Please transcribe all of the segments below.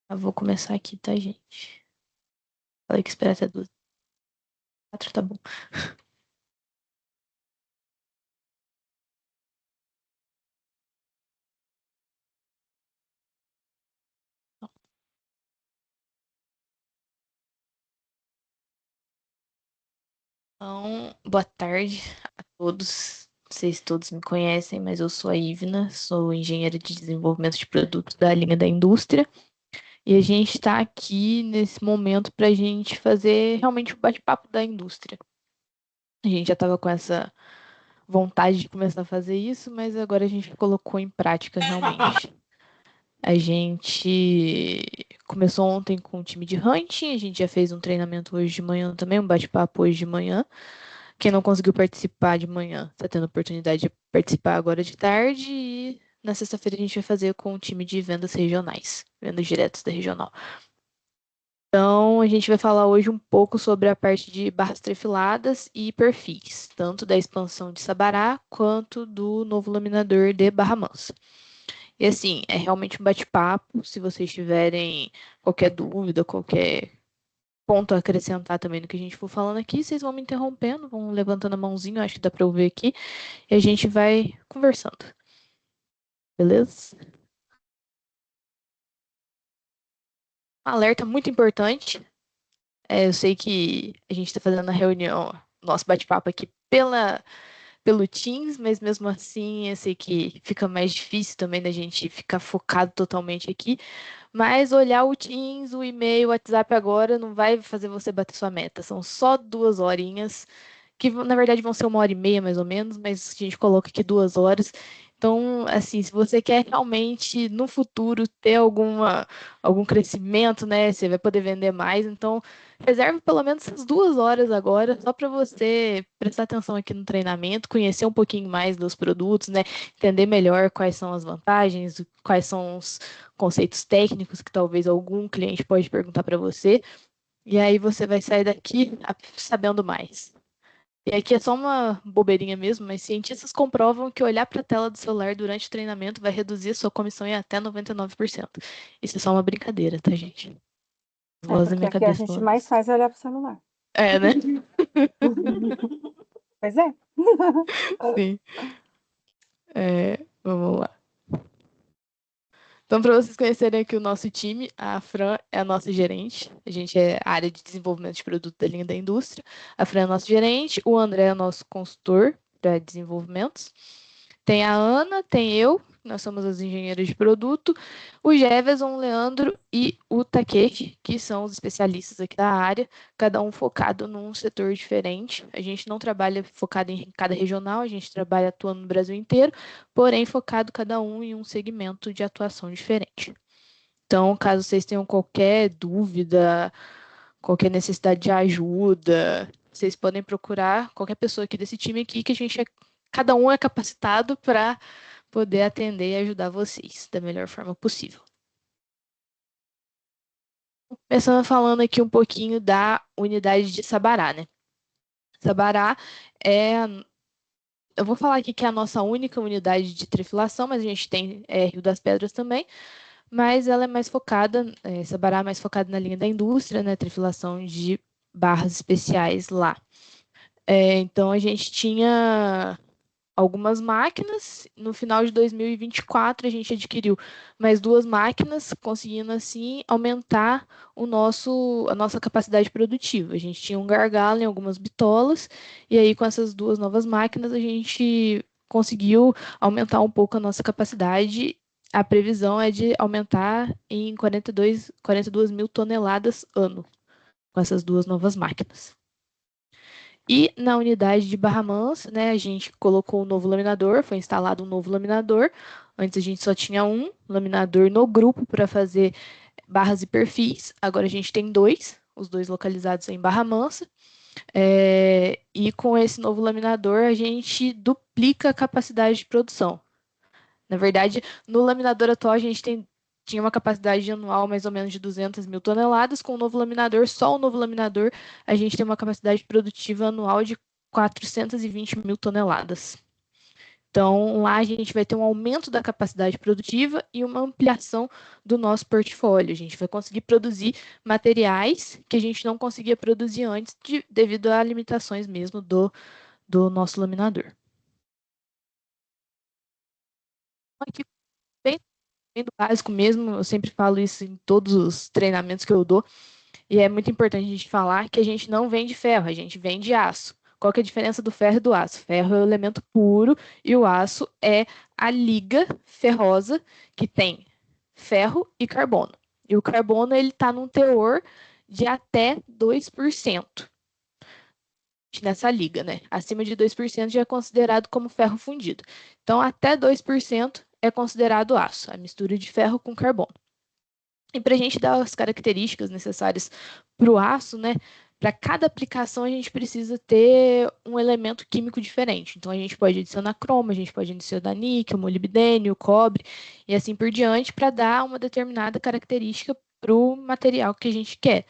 Eu vou começar aqui, tá, gente? Falei que espera até 2h04, tá bom. Então, boa tarde a todos. Vocês todos me conhecem, mas eu sou a Ivna, sou engenheira de desenvolvimento de produtos da linha da indústria. E a gente está aqui nesse momento para a gente fazer realmente o bate-papo da indústria. A gente já estava com essa vontade de começar a fazer isso, mas agora a gente colocou em prática realmente. A gente começou ontem com o time de hunting, a gente já fez um treinamento hoje de manhã também, um bate-papo hoje de manhã. Quem não conseguiu participar de manhã está tendo a oportunidade de participar agora de tarde e na sexta-feira a gente vai fazer com o time de vendas regionais, vendas diretas da regional. Então, a gente vai falar hoje um pouco sobre a parte de barras trefiladas e perfis, tanto da expansão de Sabará quanto do novo laminador de Barra Mansa. E assim, é realmente um bate-papo. Se vocês tiverem qualquer dúvida, qualquer ponto a acrescentar também no que a gente for falando aqui, vocês vão me interrompendo, vão levantando a mãozinha, acho que dá para eu ver aqui, e a gente vai conversando. Beleza? Um alerta muito importante. Eu sei que a gente está fazendo a reunião, nosso bate-papo aqui pelo Teams, mas mesmo assim eu sei que fica mais difícil também da gente ficar focado totalmente aqui. Mas olhar o Teams, o e-mail, o WhatsApp agora não vai fazer você bater sua meta. São só 2 horinhas, que na verdade vão ser 1h30 mais ou menos, mas a gente coloca aqui 2 horas. Então, assim, se você quer realmente no futuro ter algum crescimento, né? Você vai poder vender mais. Então, reserve pelo menos essas 2 horas agora, só para você prestar atenção aqui no treinamento, conhecer um pouquinho mais dos produtos, né? Entender melhor quais são as vantagens, quais são os conceitos técnicos que talvez algum cliente pode perguntar para você. E aí você vai sair daqui sabendo mais. E aqui é só uma bobeirinha mesmo, mas cientistas comprovam que olhar para a tela do celular durante o treinamento vai reduzir sua comissão em até 99%. Isso é só uma brincadeira, tá, gente? Voz da Porque minha aqui a cabeça gente falando mais isso. faz é olhar pro celular. É, né? Pois é. Sim. Vamos lá. Então, para vocês conhecerem aqui o nosso time, a Fran é a nossa gerente. A gente é a área de desenvolvimento de produto da linha da indústria. A Fran é nosso gerente, o André é nosso consultor para desenvolvimentos. Tem a Ana, tem eu, nós somos as engenheiras de produto, o Jefferson, o Leandro e o Takeshi, que são os especialistas aqui da área, cada um focado num setor diferente. A gente não trabalha focado em cada regional, a gente trabalha atuando no Brasil inteiro, porém focado cada um em um segmento de atuação diferente. Então, caso vocês tenham qualquer dúvida, qualquer necessidade de ajuda, vocês podem procurar qualquer pessoa aqui desse time aqui, que cada um é capacitado para poder atender e ajudar vocês da melhor forma possível. Começando falando aqui um pouquinho da unidade de Sabará, né? Sabará é eu vou falar aqui que é a nossa única unidade de trefilação, mas a gente tem Rio das Pedras também, mas ela é mais focada, Sabará é mais focada na linha da indústria, né, trefilação de barras especiais lá. Então a gente tinha algumas máquinas, no final de 2024 a gente adquiriu mais 2 máquinas, conseguindo assim aumentar a nossa capacidade produtiva. A gente tinha um gargalo em algumas bitolas, e aí com essas 2 novas máquinas a gente conseguiu aumentar um pouco a nossa capacidade. A previsão é de aumentar em 42 mil toneladas ano com essas 2 novas máquinas. E na unidade de Barra Mansa, né, a gente colocou um novo laminador, foi instalado um novo laminador. Antes a gente só tinha um laminador no grupo para fazer barras e perfis. Agora a gente tem dois, os dois localizados em Barra Mansa. E com esse novo laminador a gente duplica a capacidade de produção. Na verdade, no laminador atual a gente tinha uma capacidade anual mais ou menos de 200 mil toneladas. Com o novo laminador, só o novo laminador, a gente tem uma capacidade produtiva anual de 420 mil toneladas. Então, lá a gente vai ter um aumento da capacidade produtiva e uma ampliação do nosso portfólio. A gente vai conseguir produzir materiais que a gente não conseguia produzir antes, devido a limitações mesmo do nosso laminador. Aqui, bem, bem do básico mesmo, eu sempre falo isso em todos os treinamentos que eu dou, e é muito importante a gente falar que a gente não vende ferro, a gente vende aço. Qual que é a diferença do ferro e do aço? Ferro é o elemento puro e o aço é a liga ferrosa que tem ferro e carbono. E o carbono ele está num teor de até 2% nessa liga, né? Acima de 2% já é considerado como ferro fundido. Então, até 2% é considerado aço, a mistura de ferro com carbono. E para a gente dar as características necessárias para o aço, né? Para cada aplicação, a gente precisa ter um elemento químico diferente. Então, a gente pode adicionar cromo, a gente pode adicionar níquel, molibdênio, cobre e assim por diante, para dar uma determinada característica para o material que a gente quer.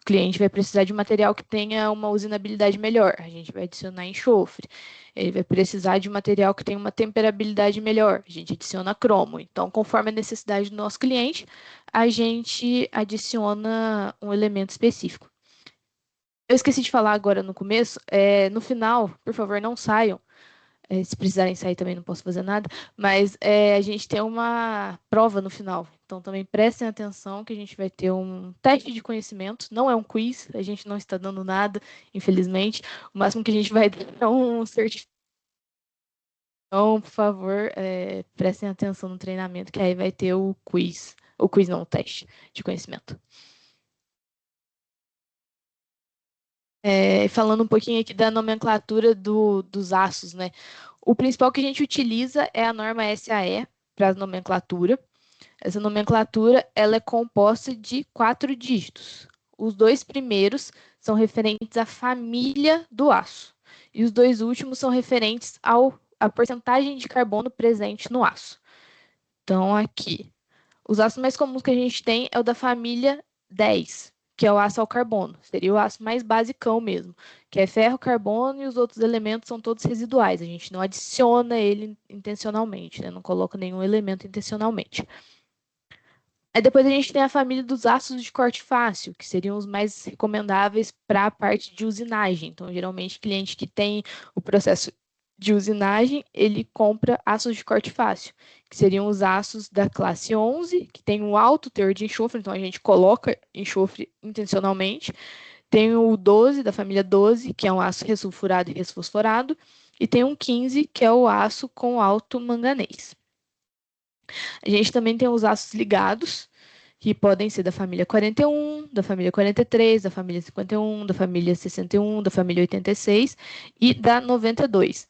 O cliente vai precisar de um material que tenha uma usinabilidade melhor. A gente vai adicionar enxofre. Ele vai precisar de um material que tenha uma temperabilidade melhor. A gente adiciona cromo. Então, conforme a necessidade do nosso cliente, a gente adiciona um elemento específico. Eu esqueci de falar agora no começo. No final, por favor, não saiam. Se precisarem sair também não posso fazer nada, mas a gente tem uma prova no final. Então também prestem atenção que a gente vai ter um teste de conhecimento, não é um quiz, a gente não está dando nada, infelizmente. O máximo que a gente vai dar é um certificado. Então, por favor, prestem atenção no treinamento, que aí vai ter o quiz. O quiz não, o teste de conhecimento. Falando um pouquinho aqui da nomenclatura dos aços, né? O principal que a gente utiliza é a norma SAE para a nomenclatura. Essa nomenclatura ela é composta de 4 dígitos. Os 2 primeiros são referentes à família do aço e os 2 últimos são referentes à porcentagem de carbono presente no aço. Então, aqui, os aços mais comuns que a gente tem é o da família 10, que é o aço ao carbono. Seria o aço mais basicão mesmo, que é ferro, carbono e os outros elementos são todos residuais. A gente não adiciona ele intencionalmente, né? Não coloca nenhum elemento intencionalmente. Aí depois a gente tem a família dos ácidos de corte fácil, que seriam os mais recomendáveis para a parte de usinagem. Então, geralmente, cliente que tem o processo de usinagem, ele compra ácidos de corte fácil, que seriam os ácidos da classe 11, que tem um alto teor de enxofre, então a gente coloca enxofre intencionalmente. Tem o 12, da família 12, que é um aço ressulfurado e resfosforado, e tem um 15, que é o aço com alto manganês. A gente também tem os ácidos ligados, que podem ser da família 41, da família 43, da família 51, da família 61, da família 86 e da 92.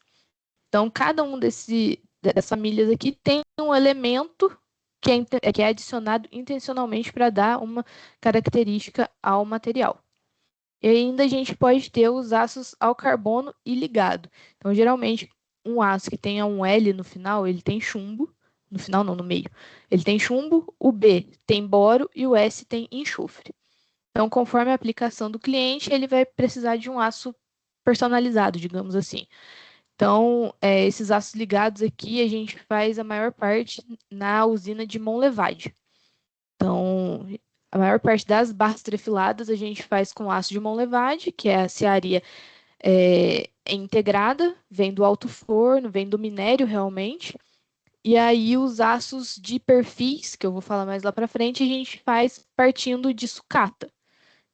Então, cada um dessas famílias aqui tem um elemento que é adicionado intencionalmente para dar uma característica ao material. E ainda a gente pode ter os ácidos ao carbono e ligado. Então, geralmente, um aço que tenha um L no final, ele tem chumbo. No final, não, no meio. Ele tem chumbo, o B tem boro e o S tem enxofre. Então, conforme a aplicação do cliente, ele vai precisar de um aço personalizado, digamos assim. Então, esses aços ligados aqui, a gente faz a maior parte na usina de Monlevade. Então, a maior parte das barras trefiladas a gente faz com aço de Monlevade, que é a cearia integrada, vem do alto forno, vem do minério realmente. E aí os aços de perfis, que eu vou falar mais lá para frente, a gente faz partindo de sucata,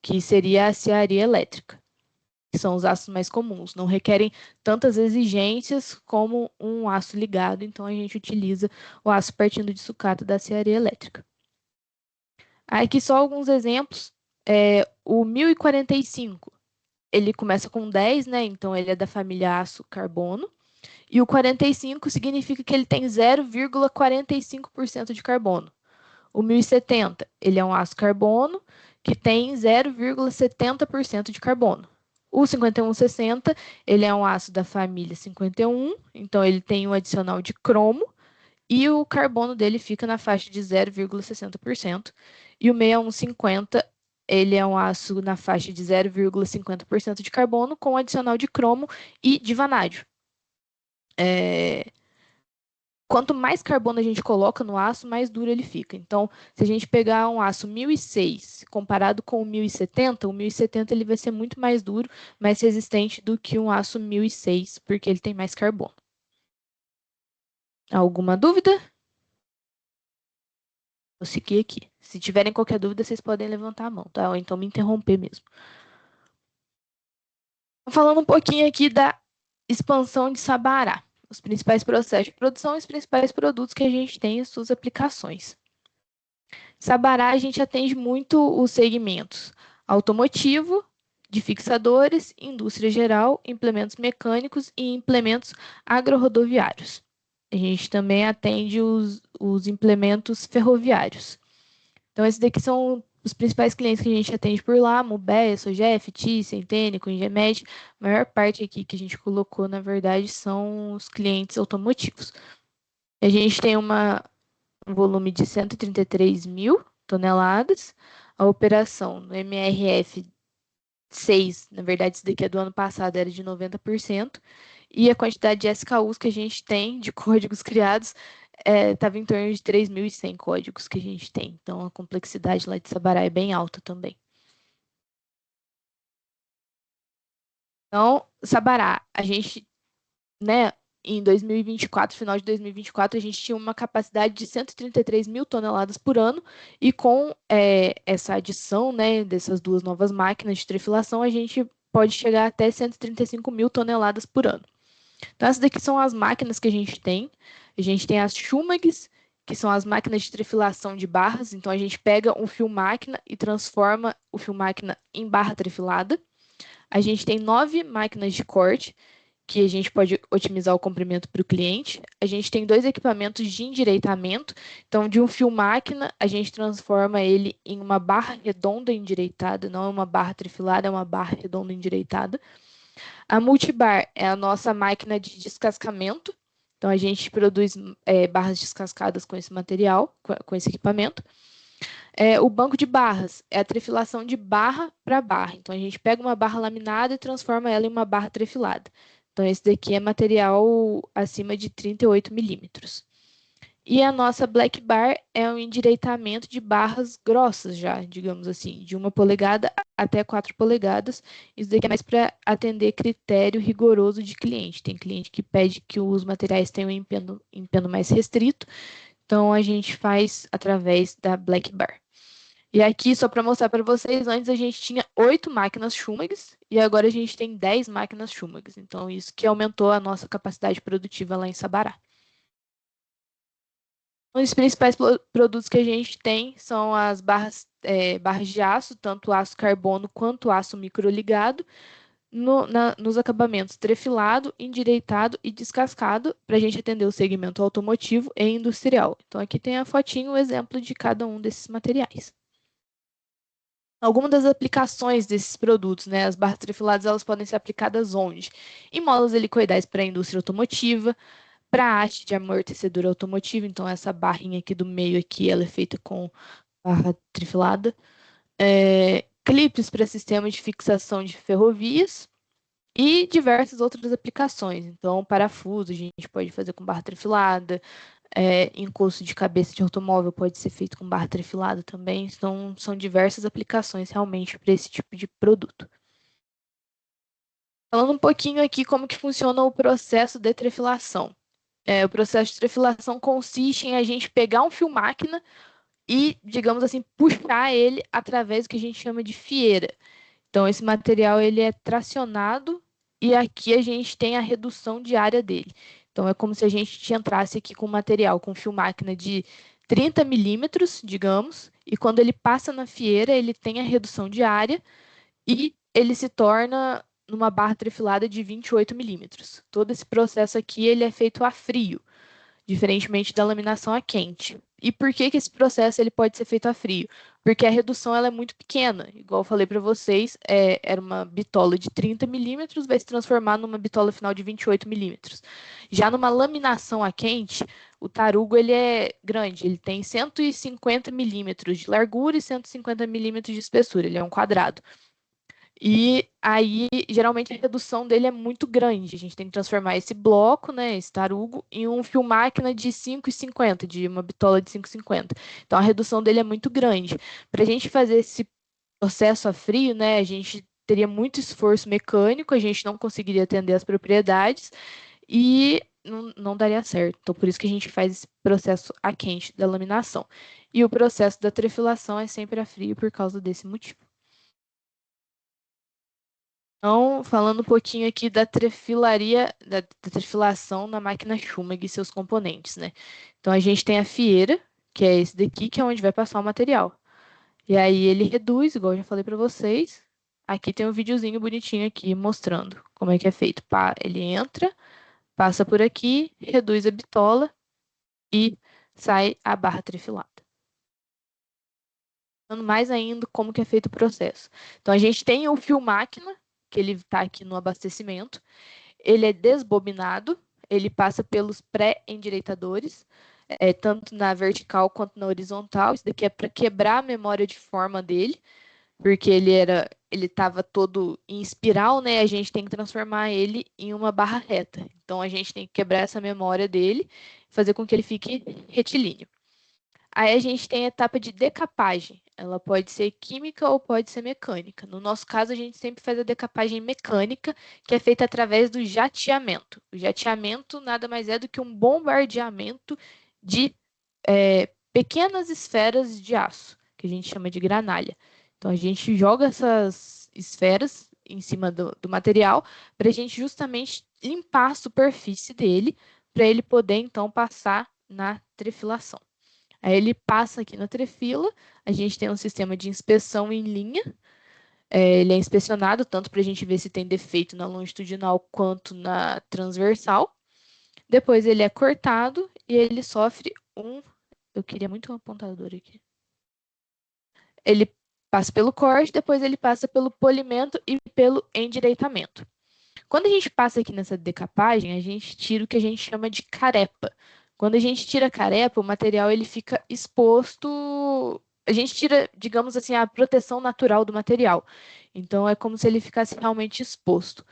que seria a cearia elétrica, que são os aços mais comuns. Não requerem tantas exigências como um aço ligado, então a gente utiliza o aço partindo de sucata da cearia elétrica. Aqui só alguns exemplos. O 1045, ele começa com 10, né? Então ele é da família aço carbono. E o 45 significa que ele tem 0,45% de carbono. O 1070, ele é um aço carbono que tem 0,70% de carbono. O 5160, ele é um aço da família 51, então ele tem um adicional de cromo e o carbono dele fica na faixa de 0,60%. E o 6150, ele é um aço na faixa de 0,50% de carbono com adicional de cromo e de vanádio. quanto mais carbono a gente coloca no aço, mais duro ele fica. Então, se a gente pegar um aço 1006 comparado com o 1070, o 1070 ele vai ser muito mais duro, mais resistente do que um aço 1006, porque ele tem mais carbono. Alguma dúvida? Vou seguir aqui. Se tiverem qualquer dúvida, vocês podem levantar a mão, tá? Ou então me interromper mesmo. Falando um pouquinho aqui da expansão de Sabará, os principais processos de produção e os principais produtos que a gente tem em suas aplicações. Sabará, a gente atende muito os segmentos automotivo, de fixadores, indústria geral, implementos mecânicos e implementos agrorrodoviários. A gente também atende os implementos ferroviários. Então, esses daqui são os principais clientes que a gente atende por lá: Mubea, Sogef, Thyssen, Tênico, Ingemed. A maior parte aqui que a gente colocou, na verdade, são os clientes automotivos. A gente tem um volume de 133 mil toneladas. A operação no MRF 6, na verdade, isso daqui é do ano passado, era de 90%. E a quantidade de SKUs que a gente tem, de códigos criados, estava em torno de 3.100 códigos que a gente tem. Então, a complexidade lá de Sabará é bem alta também. Então, Sabará, a gente, né, em 2024, final de 2024, a gente tinha uma capacidade de 133 mil toneladas por ano, e com essa adição, né, dessas duas novas máquinas de trefilação, a gente pode chegar até 135 mil toneladas por ano. Então, essas daqui são as máquinas que a gente tem. A gente tem as Schumags, que são as máquinas de trefilação de barras. Então, a gente pega um fio máquina e transforma o fio máquina em barra trefilada. A gente tem 9 máquinas de corte, que a gente pode otimizar o comprimento para o cliente. A gente tem 2 equipamentos de endireitamento. Então, de um fio máquina, a gente transforma ele em uma barra redonda endireitada. Não é uma barra trefilada, é uma barra redonda endireitada. A Multibar é a nossa máquina de descascamento. Então, a gente produz barras descascadas com esse material, com esse equipamento. O banco de barras é a trefilação de barra para barra. Então, a gente pega uma barra laminada e transforma ela em uma barra trefilada. Então, esse daqui é material acima de 38 milímetros. E a nossa Black Bar é um endireitamento de barras grossas já, digamos assim, de 1 polegada até 4 polegadas. Isso daqui é mais para atender critério rigoroso de cliente. Tem cliente que pede que os materiais tenham um empeno mais restrito, então a gente faz através da Black Bar. E aqui, só para mostrar para vocês, antes a gente tinha 8 máquinas Schumags e agora a gente tem 10 máquinas Schumags. Então, isso que aumentou a nossa capacidade produtiva lá em Sabará. Os principais produtos que a gente tem são as barras de aço, tanto aço carbono quanto aço microligado, nos acabamentos trefilado, endireitado e descascado, para a gente atender o segmento automotivo e industrial. Então, aqui tem a fotinho, o exemplo de cada um desses materiais. Algumas das aplicações desses produtos, né? As barras trefiladas, elas podem ser aplicadas onde? Em molas helicoidais para a indústria automotiva, para haste de amortecedor automotivo. Então, essa barrinha aqui do meio aqui, ela é feita com barra trifilada. Clipes para sistema de fixação de ferrovias e diversas outras aplicações. Então, parafuso a gente pode fazer com barra trifilada, encosto de cabeça de automóvel pode ser feito com barra trifilada também. Então, são diversas aplicações realmente para esse tipo de produto. Falando um pouquinho aqui como que funciona o processo de trefilação. O processo de trefilação consiste em a gente pegar um fio máquina e, digamos assim, puxar ele através do que a gente chama de fieira. Então, esse material ele é tracionado e aqui a gente tem a redução de área dele. Então, é como se a gente entrasse aqui com um material, com fio máquina de 30 milímetros, digamos, e quando ele passa na fieira, ele tem a redução de área e ele se torna numa barra trefilada de 28 milímetros. Todo esse processo aqui ele é feito a frio, diferentemente da laminação a quente. E por que que esse processo ele pode ser feito a frio? Porque a redução ela é muito pequena. Igual eu falei para vocês, era uma bitola de 30 milímetros, vai se transformar numa bitola final de 28 milímetros. Já numa laminação a quente, o tarugo ele é grande, ele tem 150 milímetros de largura e 150 milímetros de espessura, ele é um quadrado. E aí, geralmente, a redução dele é muito grande. A gente tem que transformar esse bloco, né, esse tarugo, em um fio máquina de 5,50, de uma bitola de 5,50. Então, a redução dele é muito grande. Para a gente fazer esse processo a frio, né, a gente teria muito esforço mecânico, a gente não conseguiria atender as propriedades e não daria certo. Então, por isso que a gente faz esse processo a quente da laminação. E o processo da trefilação é sempre a frio por causa desse motivo. Então, falando um pouquinho aqui da trefilaria, da trefilação na máquina Schumacher e seus componentes, né? Então, a gente tem a fieira, que é esse daqui, que é onde vai passar o material. E aí ele reduz, igual eu já falei para vocês. Aqui tem um videozinho bonitinho aqui mostrando como é que é feito. Ele entra, passa por aqui, reduz a bitola e sai a barra trefilada. Falando mais ainda como que é feito o processo. Então, a gente tem o fio máquina, que ele está aqui no abastecimento. Ele é desbobinado, ele passa pelos pré-endireitadores, tanto na vertical quanto na horizontal. Isso daqui é para quebrar a memória de forma dele, porque ele estava todo em espiral, né? A gente tem que transformar ele em uma barra reta. Então a gente tem que quebrar essa memória dele, fazer com que ele fique retilíneo. Aí a gente tem a etapa de decapagem. Ela pode ser química ou pode ser mecânica. No nosso caso, a gente sempre faz a decapagem mecânica, que é feita através do jateamento. O jateamento nada mais é do que um bombardeamento de pequenas esferas de aço, que a gente chama de granalha. Então, a gente joga essas esferas em cima do material para a gente justamente limpar a superfície dele, para ele poder, então, passar na trefilação. Aí ele passa aqui na trefila, a gente tem um sistema de inspeção em linha, ele é inspecionado tanto para a gente ver se tem defeito na longitudinal quanto na transversal. Depois ele é cortado e ele sofre um. Eu queria muito um apontador aqui. Ele passa pelo corte, depois ele passa pelo polimento e pelo endireitamento. Quando a gente passa aqui nessa decapagem, a gente tira o que a gente chama de carepa. Quando a gente tira a carepa, o material ele fica exposto. A gente tira, digamos assim, a proteção natural do material. Então é como se ele ficasse realmente exposto.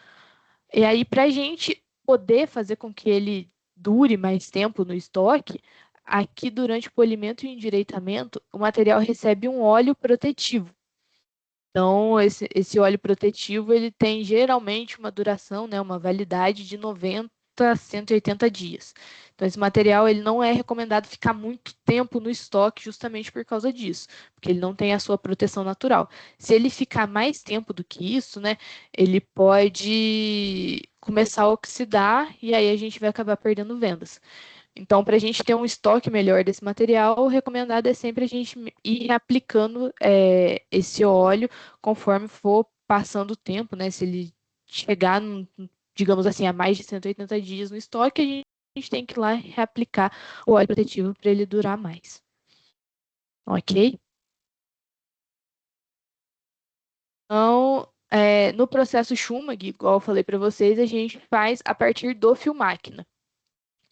E aí, para a gente poder fazer com que ele dure mais tempo no estoque, aqui durante o polimento e endireitamento, o material recebe um óleo protetivo. Então, esse óleo protetivo, ele tem geralmente uma duração, né, uma validade de 90 a 180 dias. Então, esse material, ele não é recomendado ficar muito tempo no estoque justamente por causa disso, porque ele não tem a sua proteção natural. Se ele ficar mais tempo do que isso, né, ele pode começar a oxidar e aí a gente vai acabar perdendo vendas. Então, para a gente ter um estoque melhor desse material, o recomendado é sempre a gente ir reaplicando esse óleo conforme for passando o tempo, né? Se ele chegar, digamos assim, a mais de 180 dias no estoque, a gente tem que ir lá reaplicar o óleo protetivo para ele durar mais. Ok? Então, no processo Schumacher, igual eu falei para vocês, a gente faz a partir do fio máquina.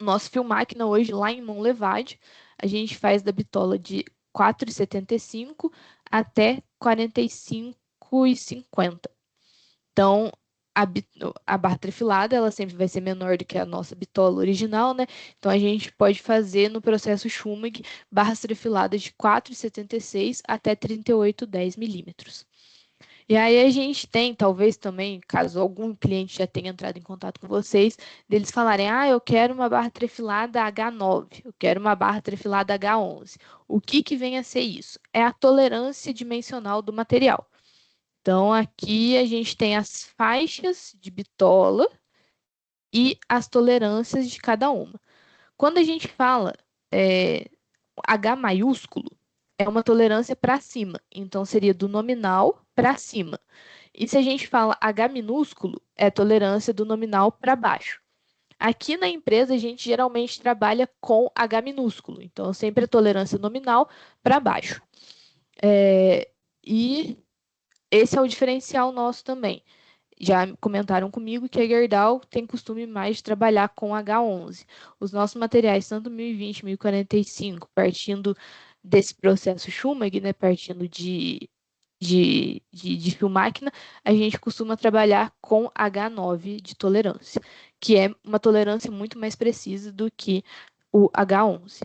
Nosso fio máquina hoje, lá em Monlevade, a gente faz da bitola de 4,75 até 45,50. Então, a barra trefilada, ela sempre vai ser menor do que a nossa bitola original, né? Então, a gente pode fazer no processo Schumacher barras trefiladas de 4,76 até 38,10 milímetros. E aí a gente tem, talvez também, caso algum cliente já tenha entrado em contato com vocês, deles falarem, eu quero uma barra trefilada H9, eu quero uma barra trefilada H11. O que vem a ser isso? É a tolerância dimensional do material. Então, aqui a gente tem as faixas de bitola e as tolerâncias de cada uma. Quando a gente fala H maiúsculo, é uma tolerância para cima, então seria do nominal para cima. E se a gente fala H minúsculo, é tolerância do nominal para baixo. Aqui na empresa, a gente geralmente trabalha com H minúsculo, então sempre é tolerância nominal para baixo. E esse é o diferencial nosso também. Já comentaram comigo que a Gerdau tem costume mais de trabalhar com H11. Os nossos materiais, tanto 1020 e 1045, partindo desse processo Schumacher, né, partindo de de fio máquina, a gente costuma trabalhar com H9 de tolerância, que é uma tolerância muito mais precisa do que o H11.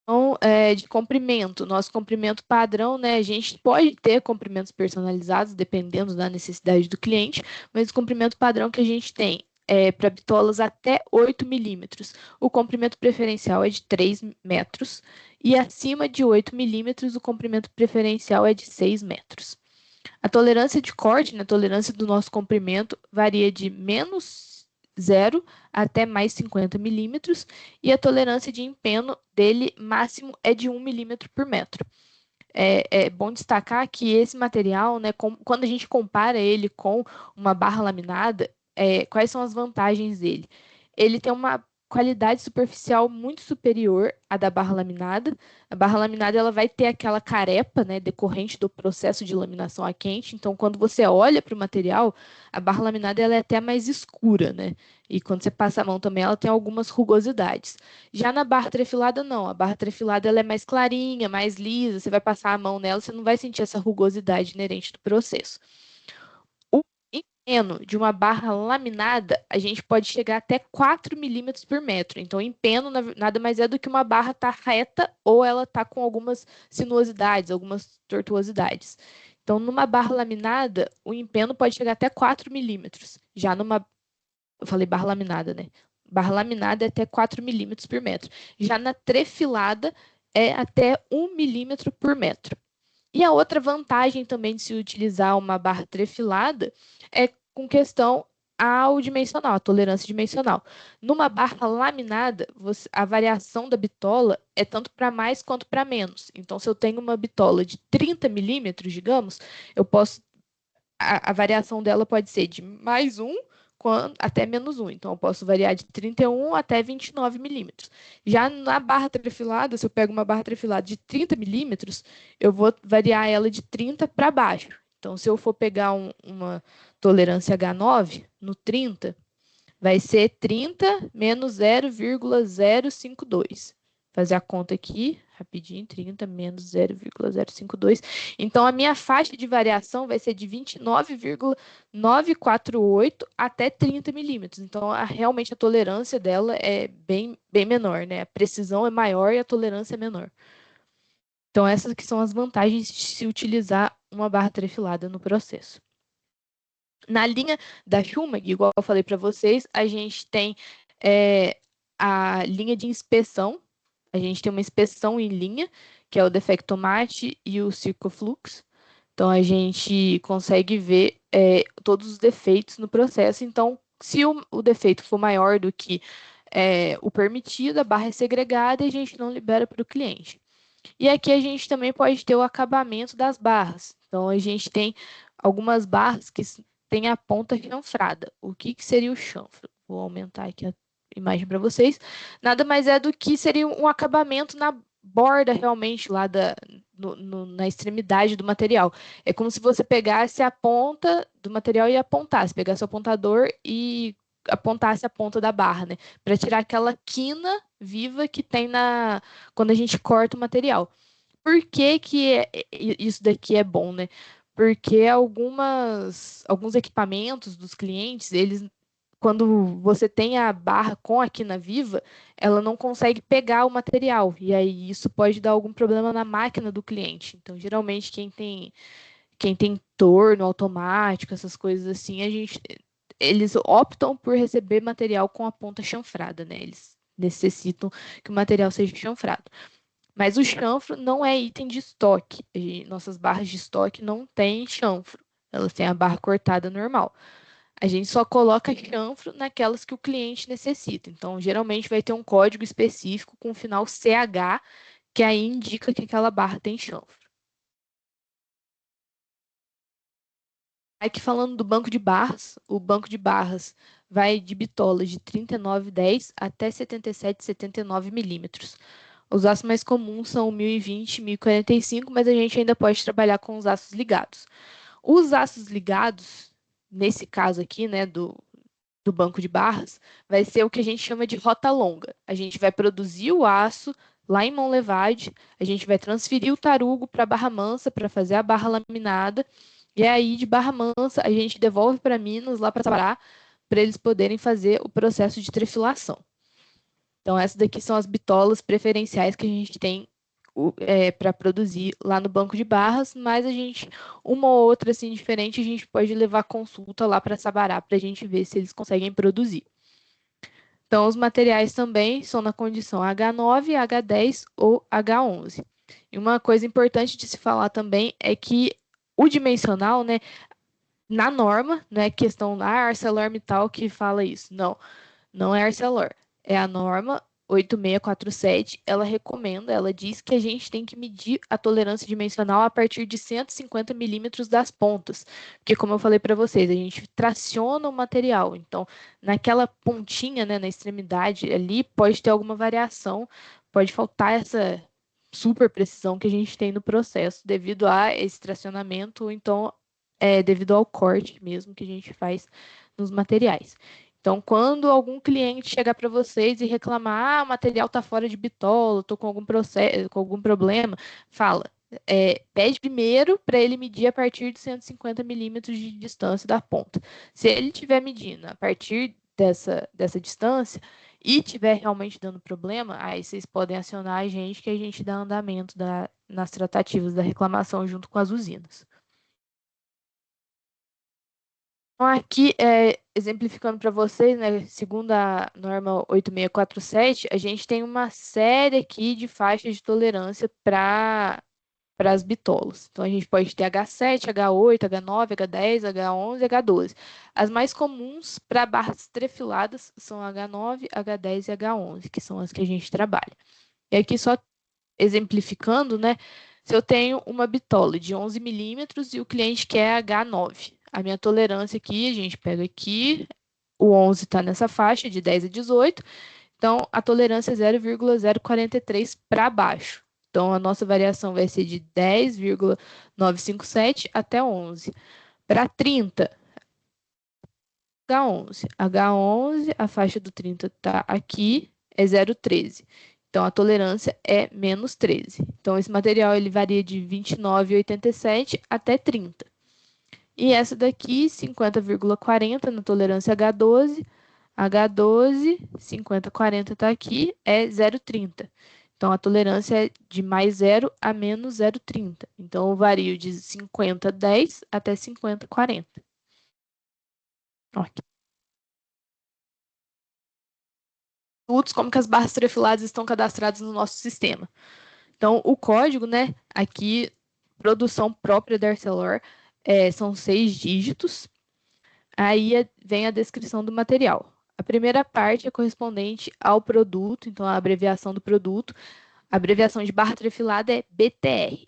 Então, de comprimento, nosso comprimento padrão, né? A gente pode ter comprimentos personalizados, dependendo da necessidade do cliente, mas o comprimento padrão que a gente tem é para bitolas até 8 milímetros. O comprimento preferencial é de 3 metros e acima de 8 milímetros, o comprimento preferencial é de 6 metros. A tolerância de corte, né, a tolerância do nosso comprimento, varia de menos 0 até mais 50 milímetros, e a tolerância de empeno dele máximo é de 1 milímetro por metro. É bom destacar que esse material, né, quando a gente compara ele com uma barra laminada, quais são as vantagens dele? Ele tem uma qualidade superficial muito superior à da barra laminada. A barra laminada ela vai ter aquela carepa, né, decorrente do processo de laminação a quente. Então, quando você olha para o material, a barra laminada ela é até mais escura, né? E quando você passa a mão também, ela tem algumas rugosidades. Já na barra trefilada, não. A barra trefilada ela é mais clarinha, mais lisa. Você vai passar a mão nela, você não vai sentir essa rugosidade inerente do processo. O empeno de uma barra laminada, a gente pode chegar até 4 milímetros por metro. Então, empeno nada mais é do que uma barra tá reta ou ela tá com algumas sinuosidades, algumas tortuosidades. Então, numa barra laminada, o empeno pode chegar até 4 milímetros. Já numa eu falei barra laminada, né? Barra laminada é até 4 milímetros por metro. Já na trefilada é até 1 milímetro por metro. E a outra vantagem também de se utilizar uma barra trefilada é com questão ao dimensional, a tolerância dimensional. Numa barra laminada, a variação da bitola é tanto para mais quanto para menos. Então, se eu tenho uma bitola de 30 milímetros, digamos, eu posso a variação dela pode ser de mais 1 até menos 1. Então, eu posso variar de 31 até 29 milímetros. Já na barra trefilada, se eu pego uma barra trefilada de 30 milímetros, eu vou variar ela de 30 para baixo. Então, se eu for pegar uma tolerância H9 no 30, vai ser 30 menos 0,052. Fazer a conta aqui, rapidinho, 30 menos 0,052. Então, a minha faixa de variação vai ser de 29,948 até 30 milímetros. Então, realmente a tolerância dela é bem menor, né? A precisão é maior e a tolerância é menor. Então, essas que são as vantagens de se utilizar uma barra trefilada no processo. Na linha da Schumag, igual eu falei para vocês, a gente tem a linha de inspeção. A gente tem uma inspeção em linha, que é o defectomate e o Circoflux. Então, a gente consegue ver todos os defeitos no processo. Então, se o defeito for maior do que o permitido, a barra é segregada e a gente não libera para o cliente. E aqui a gente também pode ter o acabamento das barras. Então, a gente tem algumas barras que têm a ponta chanfrada. O que seria o chanfro? Vou aumentar aqui a imagem para vocês. Nada mais é do que seria um acabamento na borda realmente lá na extremidade do material. É como se você pegasse a ponta do material e apontasse, pegasse o apontador e apontasse a ponta da barra, né? Para tirar aquela quina viva que tem quando a gente corta o material. Por que isso daqui é bom, né? Porque alguns equipamentos dos clientes, eles, quando você tem a barra com a quina viva, ela não consegue pegar o material. E aí isso pode dar algum problema na máquina do cliente. Então, geralmente, quem tem torno automático, essas coisas assim, eles optam por receber material com a ponta chanfrada, né? Eles necessitam que o material seja chanfrado. Mas o chanfro não é item de estoque. Nossas barras de estoque não têm chanfro. Elas têm a barra cortada normal. A gente só coloca chanfro naquelas que o cliente necessita. Então, geralmente vai ter um código específico com o final CH, que aí indica que aquela barra tem chanfro. Aqui falando do banco de barras, o banco de barras vai de bitolas de 39,10 até 77,79 milímetros. Os aços mais comuns são 1020 e 1045, mas a gente ainda pode trabalhar com os aços ligados. Os aços ligados, nesse caso aqui, né, do banco de barras, vai ser o que a gente chama de rota longa. A gente vai produzir o aço lá em Monlevade, a gente vai transferir o tarugo para Barra Mansa para fazer a barra laminada, e aí de Barra Mansa a gente devolve para Minas, lá para Sabará, para eles poderem fazer o processo de trefilação. Então, essas daqui são as bitolas preferenciais que a gente tem para produzir lá no banco de barras, mas a gente, uma ou outra assim diferente, a gente pode levar consulta lá para Sabará para a gente ver se eles conseguem produzir. Então, os materiais também são na condição H9, H10 ou H11. E uma coisa importante de se falar também é que o dimensional, né, na norma, não é questão da ArcelorMittal que fala isso, não. Não é Arcelor, é a norma 8647. Ela recomenda, ela diz que a gente tem que medir a tolerância dimensional a partir de 150 milímetros das pontas. Porque, como eu falei para vocês, a gente traciona o material. Então, naquela pontinha, né, na extremidade ali, pode ter alguma variação, pode faltar essa super precisão que a gente tem no processo, devido a esse tracionamento, ou então devido ao corte mesmo que a gente faz nos materiais. Então, quando algum cliente chegar para vocês e reclamar, o material está fora de bitola, estou com algum processo, com algum problema, fala, pede primeiro para ele medir a partir de 150 milímetros de distância da ponta. Se ele estiver medindo a partir dessa distância e estiver realmente dando problema, aí vocês podem acionar a gente que a gente dá andamento nas tratativas da reclamação junto com as usinas. Então, aqui, exemplificando para vocês, né, segundo a norma 8647, a gente tem uma série aqui de faixas de tolerância para as bitolas. Então, a gente pode ter H7, H8, H9, H10, H11 e H12. As mais comuns para barras trefiladas são H9, H10 e H11, que são as que a gente trabalha. E aqui, só exemplificando, né? Se eu tenho uma bitola de 11 milímetros e o cliente quer H9, a minha tolerância aqui, a gente pega aqui, o 11 está nessa faixa de 10 a 18, então a tolerância é 0,043 para baixo. Então a nossa variação vai ser de 10,957 até 11. Para 30, H11. H11, a faixa do 30 está aqui, é 0,13. Então, a tolerância é menos 13. Então, esse material ele varia de 29,87 até 30. E essa daqui, 50,40 na tolerância H12. H12, 50,40 está aqui, é 0,30. Então, a tolerância é de mais 0 a menos 0,30. Então, eu vario de 50,10 até 50,40. Ok. Como que as barras trefiladas estão cadastradas no nosso sistema. Então, o código, né, aqui, produção própria da Arcelor, são 6 dígitos. Aí vem a descrição do material. A primeira parte é correspondente ao produto, então a abreviação do produto. A abreviação de barra trefilada é BTR.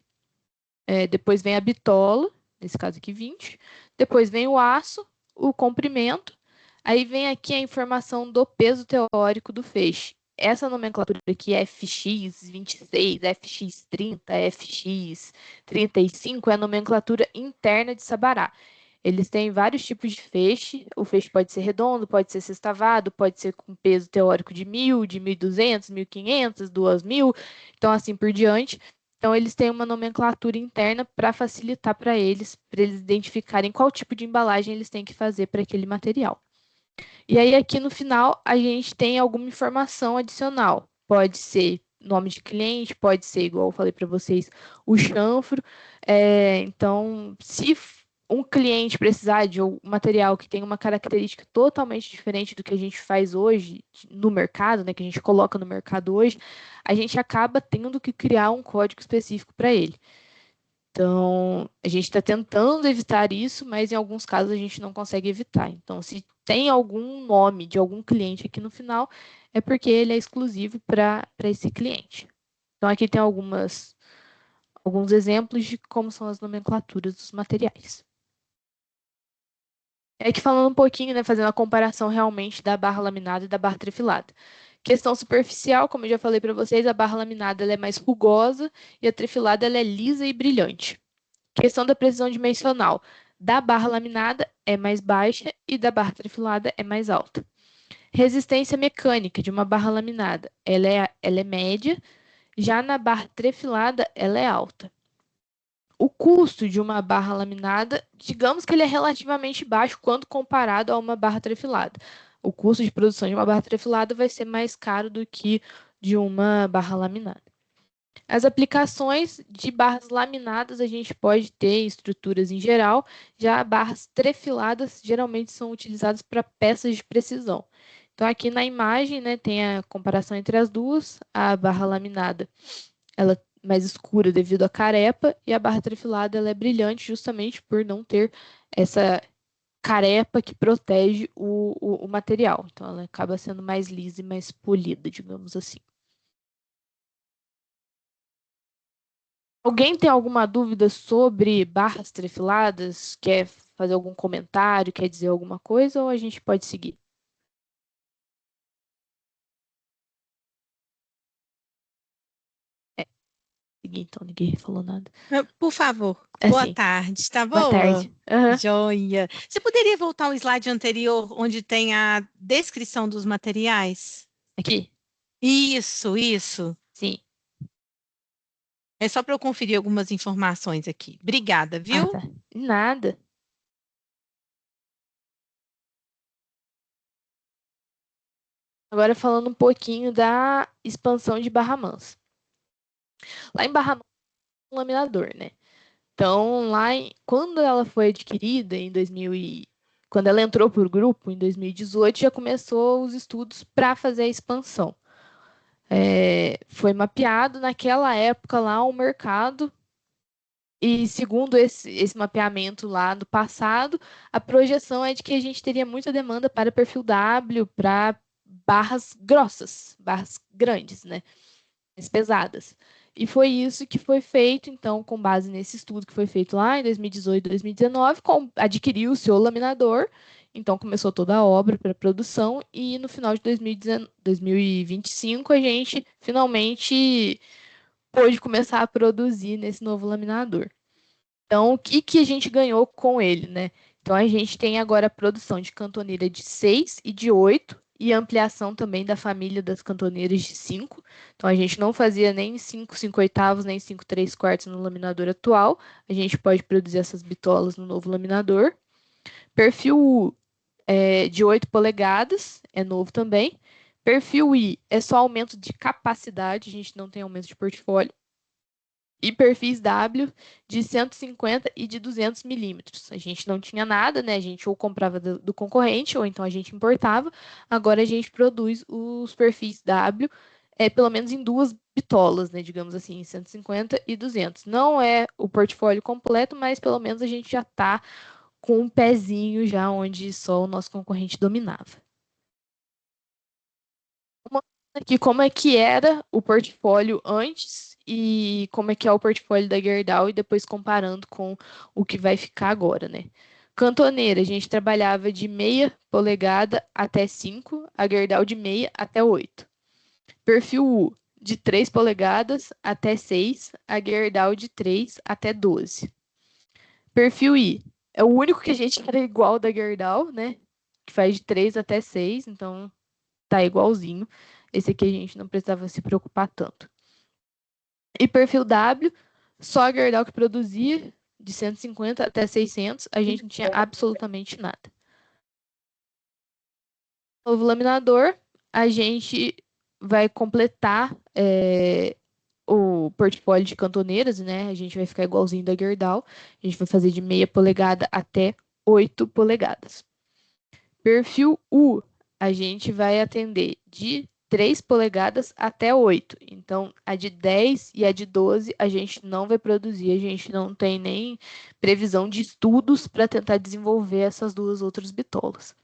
Depois vem a bitola, nesse caso aqui 20. Depois vem o aço, o comprimento. Aí vem aqui a informação do peso teórico do feixe. Essa nomenclatura aqui, FX26, FX30, FX35, é a nomenclatura interna de Sabará. Eles têm vários tipos de feixe. O feixe pode ser redondo, pode ser sextavado, pode ser com peso teórico de 1.000, de 1.200, 1.500, 2.000, então assim por diante. Então, eles têm uma nomenclatura interna para facilitar para eles identificarem qual tipo de embalagem eles têm que fazer para aquele material. E aí, aqui no final, a gente tem alguma informação adicional. Pode ser nome de cliente, pode ser, igual eu falei para vocês, o chanfro. Então, se um cliente precisar de um material que tem uma característica totalmente diferente do que a gente faz hoje no mercado, né, que a gente coloca no mercado hoje, a gente acaba tendo que criar um código específico para ele. Então, a gente está tentando evitar isso, mas em alguns casos a gente não consegue evitar. Então, se tem algum nome de algum cliente aqui no final, é porque ele é exclusivo para esse cliente. Então, aqui tem alguns exemplos de como são as nomenclaturas dos materiais. Aqui falando um pouquinho, né, fazendo a comparação realmente da barra laminada e da barra trefilada. Questão superficial, como eu já falei para vocês, a barra laminada ela é mais rugosa e a trefilada ela é lisa e brilhante. Questão da precisão dimensional. Da barra laminada é mais baixa e da barra trefilada é mais alta. Resistência mecânica de uma barra laminada. Ela é média Já na barra trefilada, ela é alta. O custo de uma barra laminada, digamos que ele é relativamente baixo quando comparado a uma barra trefilada. O custo de produção de uma barra trefilada vai ser mais caro do que de uma barra laminada. As aplicações de barras laminadas a gente pode ter em estruturas em geral, já barras trefiladas geralmente são utilizadas para peças de precisão. Então aqui na imagem, né, tem a comparação entre as duas, a barra laminada ela é mais escura devido à carepa e a barra trefilada ela é brilhante justamente por não ter essa carepa que protege o material. Então ela acaba sendo mais lisa e mais polida, digamos assim. Alguém tem alguma dúvida sobre barras trefiladas? Quer fazer algum comentário? Quer dizer alguma coisa? Ou a gente pode seguir? É, seguir então, ninguém falou nada. Por favor, boa Assim, tarde, tá boa boa? tarde. Aham. Joia. Você poderia voltar ao slide anterior, onde tem a descrição dos materiais? Aqui? Isso. Sim. É só para eu conferir algumas informações aqui. Obrigada, Ah, viu? tá. Nada. Agora falando um pouquinho da expansão de Barra Mansa. Lá em Barra Mansa, é um laminador, né? Então, quando ela foi adquirida em 2000 quando ela entrou para o grupo em 2018, já começou os estudos para fazer a expansão. Foi mapeado naquela época lá o mercado e segundo esse mapeamento lá do passado, a projeção é de que a gente teria muita demanda para perfil W, para barras grossas, barras grandes, né? Mais pesadas. E foi isso que foi feito, então, com base nesse estudo que foi feito lá em 2018, 2019, adquiriu o seu laminador, então começou toda a obra para produção, e no final de 2025 a gente finalmente pôde começar a produzir nesse novo laminador. Então, o que que a gente ganhou com ele, né? Então, a gente tem agora a produção de cantoneira de 6 e de 8 e ampliação também da família das cantoneiras de 5. Então, a gente não fazia nem 5 oitavos, nem 5 3 quartos no laminador atual. A gente pode produzir essas bitolas no novo laminador. Perfil U de 8 polegadas, é novo também. Perfil I é só aumento de capacidade, a gente não tem aumento de portfólio e perfis W de 150 e de 200 milímetros. A gente não tinha nada, né? A gente ou comprava do concorrente ou então a gente importava. Agora a gente produz os perfis W, pelo menos em duas bitolas, né? Digamos assim, 150 e 200. Não é o portfólio completo, mas pelo menos a gente já está com um pezinho já onde só o nosso concorrente dominava. Aqui como é que era o portfólio antes e como é que é o portfólio da Gerdau e depois comparando com o que vai ficar agora, né? Cantoneira, a gente trabalhava de meia polegada até 5, a Gerdau de meia até 8. Perfil U, de 3 polegadas até 6, a Gerdau de 3 até 12. Perfil I, é o único que a gente era igual da Gerdau, né? Que faz de 3 até 6, então tá igualzinho. Esse aqui a gente não precisava se preocupar tanto. E perfil W, só a Gerdau que produzia, de 150 até 600, a gente não tinha absolutamente nada. Novo laminador, a gente vai completar o portfólio de cantoneiras, né? A gente vai ficar igualzinho da Gerdau. A gente vai fazer de meia polegada até 8 polegadas. Perfil U, a gente vai atender de 3 polegadas até 8. Então, a de 10 e a de 12 a gente não vai produzir, a gente não tem nem previsão de estudos para tentar desenvolver essas duas outras bitolas.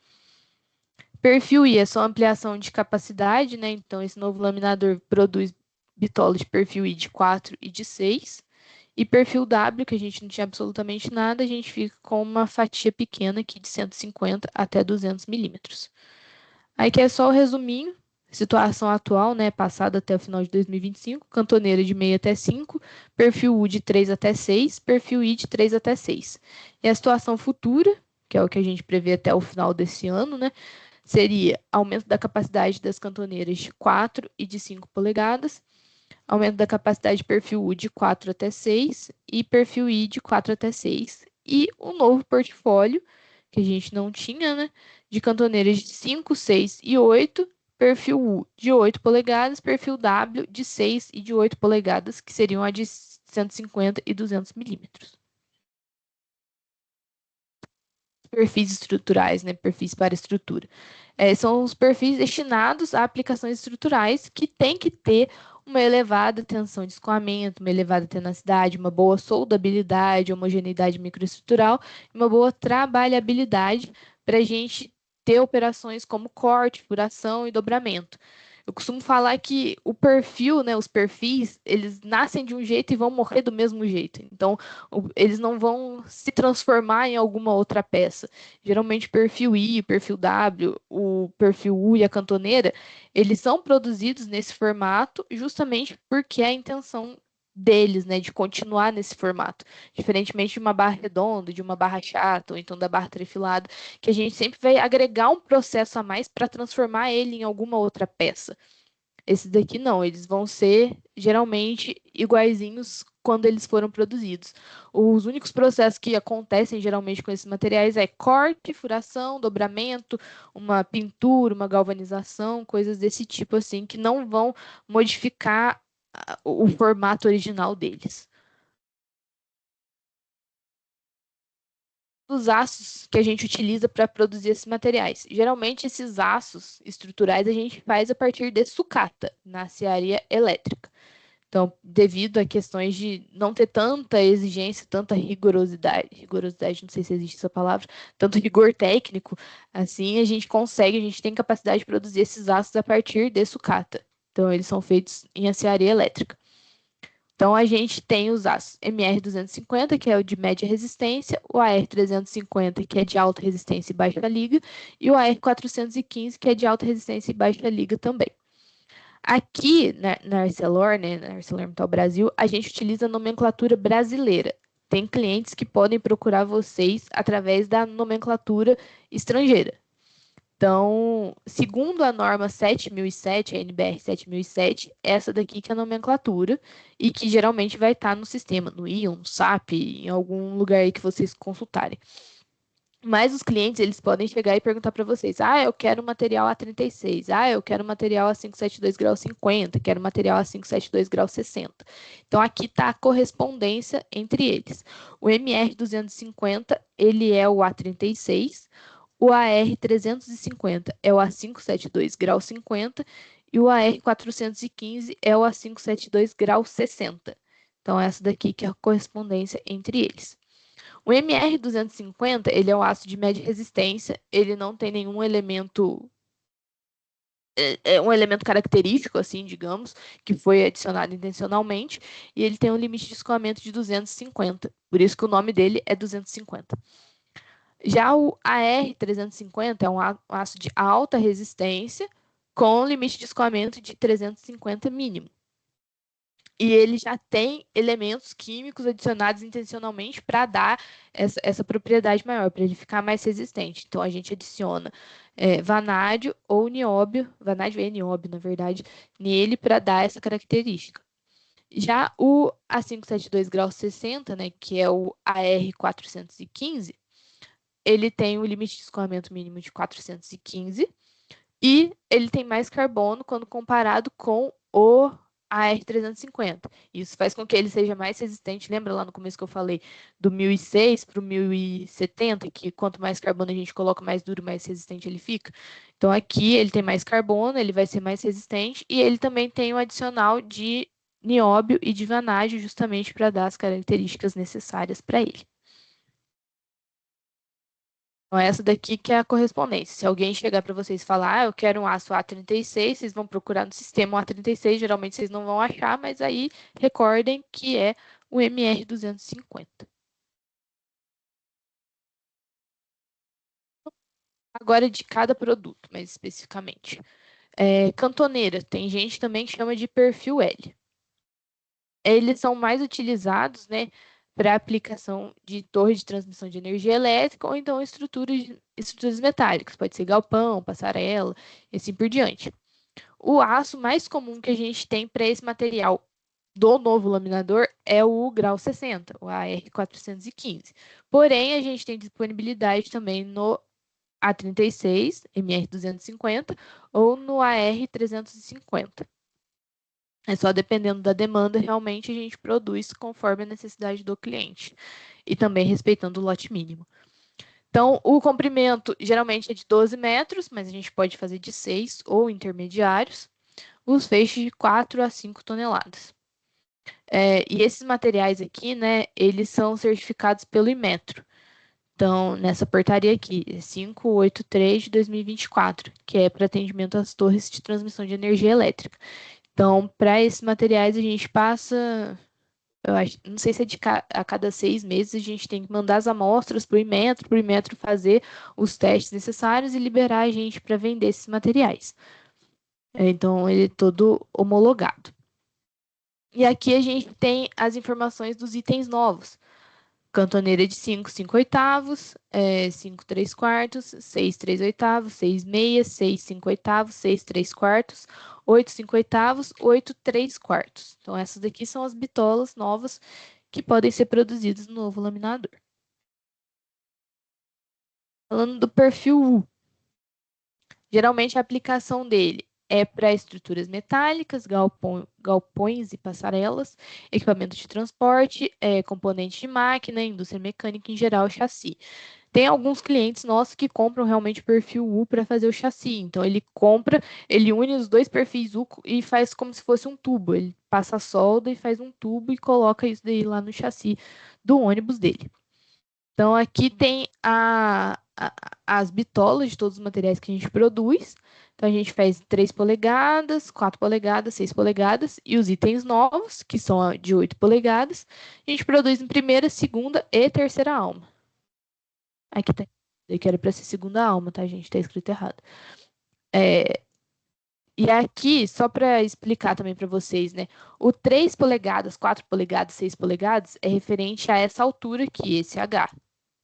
Perfil I é só ampliação de capacidade, né? Então, esse novo laminador produz bitola de perfil I de 4 e de 6. E perfil W, que a gente não tinha absolutamente nada, a gente fica com uma fatia pequena aqui de 150 até 200 milímetros. Aí que é só o resuminho, situação atual, né, passada até o final de 2025, cantoneira de meio até 5, perfil U de 3 até 6, perfil I de 3 até 6. E a situação futura, que é o que a gente prevê até o final desse ano, né, seria aumento da capacidade das cantoneiras de 4 e de 5 polegadas, aumento da capacidade de perfil U de 4 até 6 e perfil I de 4 até 6. E um novo portfólio, que a gente não tinha, né? De cantoneiras de 5, 6 e 8, perfil U de 8 polegadas, perfil W de 6 e de 8 polegadas, que seriam a de 150 e 200 milímetros. Perfis estruturais, né? Perfis para estrutura. São os perfis destinados a aplicações estruturais que têm que ter uma elevada tensão de escoamento, uma elevada tenacidade, uma boa soldabilidade, homogeneidade microestrutural e uma boa trabalhabilidade para a gente ter operações como corte, furação e dobramento. Eu costumo falar que o perfil, né, os perfis, eles nascem de um jeito e vão morrer do mesmo jeito. Então, eles não vão se transformar em alguma outra peça. Geralmente, o perfil I, o perfil W, o perfil U e a cantoneira, eles são produzidos nesse formato justamente porque é a intenção deles, né, de continuar nesse formato. Diferentemente de uma barra redonda, de uma barra chata, ou então da barra trifilada, que a gente sempre vai agregar um processo a mais para transformar ele em alguma outra peça. Esse daqui não, eles vão ser geralmente iguaizinhos quando eles foram produzidos. Os únicos processos que acontecem geralmente com esses materiais é corte, furação, dobramento, uma pintura, uma galvanização, coisas desse tipo assim, que não vão modificar o formato original deles. Os aços que a gente utiliza para produzir esses materiais. Geralmente, esses aços estruturais a gente faz a partir de sucata, na serraria elétrica. Então, devido a questões de não ter tanta exigência, tanta rigorosidade, não sei se existe essa palavra, tanto rigor técnico, assim, a gente tem capacidade de produzir esses aços a partir de sucata. Então, eles são feitos em aciaria elétrica. Então, a gente tem os aços MR250, que é o de média resistência, o AR350, que é de alta resistência e baixa liga, e o AR415, que é de alta resistência e baixa liga também. Aqui na Arcelor, né, na ArcelorMittal Brasil, a gente utiliza a nomenclatura brasileira. Tem clientes que podem procurar vocês através da nomenclatura estrangeira. Então, segundo a norma 7007, a NBR 7007, essa daqui que é a nomenclatura e que geralmente vai estar no sistema, no ION, no SAP, em algum lugar aí que vocês consultarem. Mas os clientes, eles podem chegar e perguntar para vocês: ah, eu quero material A36, ah, eu quero material A572 grau 50, quero material A572 grau 60. Então, aqui está a correspondência entre eles. O MR250, ele é o A36, o AR350 é o A572 grau 50 e o AR415 é o A572 grau 60. Então, essa daqui que é a correspondência entre eles. O MR250, ele é um aço de média resistência, ele não tem nenhum elemento um elemento característico, assim, digamos, que foi adicionado intencionalmente, e ele tem um limite de escoamento de 250, por isso que o nome dele é 250. Já o AR350 é um aço de alta resistência, com limite de escoamento de 350 mínimo. E ele já tem elementos químicos adicionados intencionalmente para dar essa propriedade maior, para ele ficar mais resistente. Então, a gente adiciona vanádio ou nióbio, vanádio e nióbio, na verdade, nele para dar essa característica. Já o A572 grau 60, né, que é o AR415, ele tem um limite de escoamento mínimo de 415 e ele tem mais carbono quando comparado com o AR350. Isso faz com que ele seja mais resistente. Lembra lá no começo que eu falei do 1006 para o 1070, que quanto mais carbono a gente coloca, mais duro, mais resistente ele fica? Então aqui ele tem mais carbono, ele vai ser mais resistente e ele também tem um adicional de nióbio e de vanádio justamente para dar as características necessárias para ele. Então, essa daqui que é a correspondência. Se alguém chegar para vocês e falar, eu quero um aço A36, vocês vão procurar no sistema o A36, geralmente vocês não vão achar, mas aí recordem que é o MR250. Agora de cada produto, mais especificamente. Cantoneira, tem gente também que chama de perfil L. Eles são mais utilizados, né, para aplicação de torre de transmissão de energia elétrica ou então estruturas metálicas, pode ser galpão, passarela e assim por diante. O aço mais comum que a gente tem para esse material do novo laminador é o grau 60, o AR415. Porém, a gente tem disponibilidade também no A36, MR250 ou no AR350. É só dependendo da demanda, realmente a gente produz conforme a necessidade do cliente e também respeitando o lote mínimo. Então, o comprimento geralmente é de 12 metros, mas a gente pode fazer de 6 ou intermediários. Os feixes de 4 a 5 toneladas. E esses materiais aqui, né, eles são certificados pelo Inmetro. Então, nessa portaria aqui, 583 de 2024, que é para atendimento às torres de transmissão de energia elétrica. Então, para esses materiais, a gente passa, eu acho, não sei se é a cada 6 meses, a gente tem que mandar as amostras para o Inmetro fazer os testes necessários e liberar a gente para vender esses materiais. Então, ele é todo homologado. E aqui a gente tem as informações dos itens novos. Cantoneira de 5, 5 oitavos, 5 3 quartos, 6 3 oitavos, 6 meias, 6 5 oitavos, 6 3 quartos, 8 5 oitavos, 8 3 quartos. Então, essas daqui são as bitolas novas que podem ser produzidas no novo laminador. Falando do perfil U, geralmente a aplicação dele é para estruturas metálicas, galpões e passarelas, equipamento de transporte, componentes de máquina, indústria mecânica em geral, chassi. Tem alguns clientes nossos que compram realmente o perfil U para fazer o chassi. Então, ele une os dois perfis U e faz como se fosse um tubo. Ele passa a solda e faz um tubo e coloca isso daí lá no chassi do ônibus dele. Então, aqui tem as bitolas de todos os materiais que a gente produz. Então, a gente faz 3 polegadas, 4 polegadas, 6 polegadas. E os itens novos, que são de 8 polegadas, a gente produz em primeira, segunda e terceira alma. Aqui tá. Eu quero para ser segunda alma, tá, gente? Tá escrito errado. E aqui, só para explicar também para vocês, né? O 3 polegadas, 4 polegadas, 6 polegadas é referente a essa altura aqui, esse H,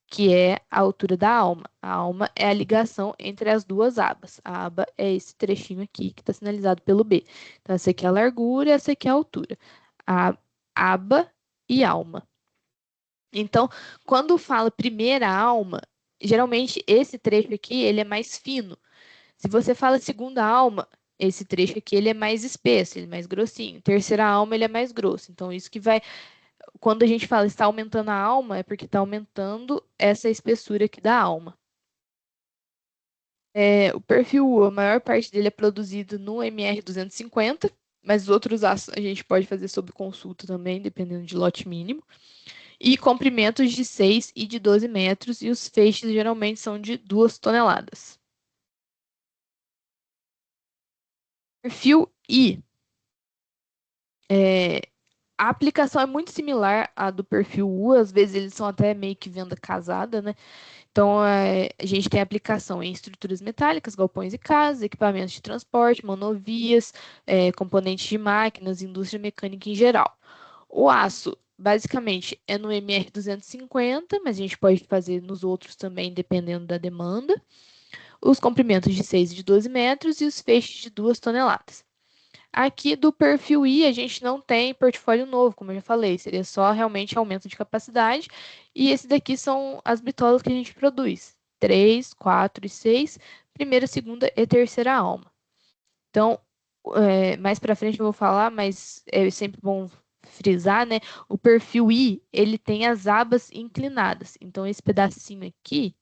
que é a altura da alma. A alma é a ligação entre as duas abas. A aba é esse trechinho aqui que está sinalizado pelo B. Então, essa aqui é a largura, essa aqui é a altura. A aba e alma. Então, quando fala primeira alma, geralmente esse trecho aqui ele é mais fino. Se você fala segunda alma, esse trecho aqui ele é mais espesso, ele é mais grossinho. Terceira alma ele é mais grosso. Então, isso que vai quando a gente fala está aumentando a alma, é porque está aumentando essa espessura aqui da alma. O perfil, a maior parte dele é produzido no MR250, mas os outros aços a gente pode fazer sob consulta também, dependendo de lote mínimo. E comprimentos de 6 e de 12 metros, e os feixes geralmente são de 2 toneladas. Perfil I. A aplicação é muito similar à do perfil U, às vezes eles são até meio que venda casada, né? Então, a gente tem aplicação em estruturas metálicas, galpões e casas, equipamentos de transporte, monovias, componentes de máquinas, indústria mecânica em geral. O aço, basicamente, é no MR250, mas a gente pode fazer nos outros também, dependendo da demanda. Os comprimentos de 6 e de 12 metros e os feixes de 2 toneladas. Aqui do perfil I, a gente não tem portfólio novo, como eu já falei, seria só realmente aumento de capacidade. E esse daqui são as bitolas que a gente produz: 3, 4 e 6, primeira, segunda e terceira alma. Então, mais para frente eu vou falar, mas é sempre bom frisar, né? O perfil I, ele tem as abas inclinadas. Então, esse pedacinho aqui,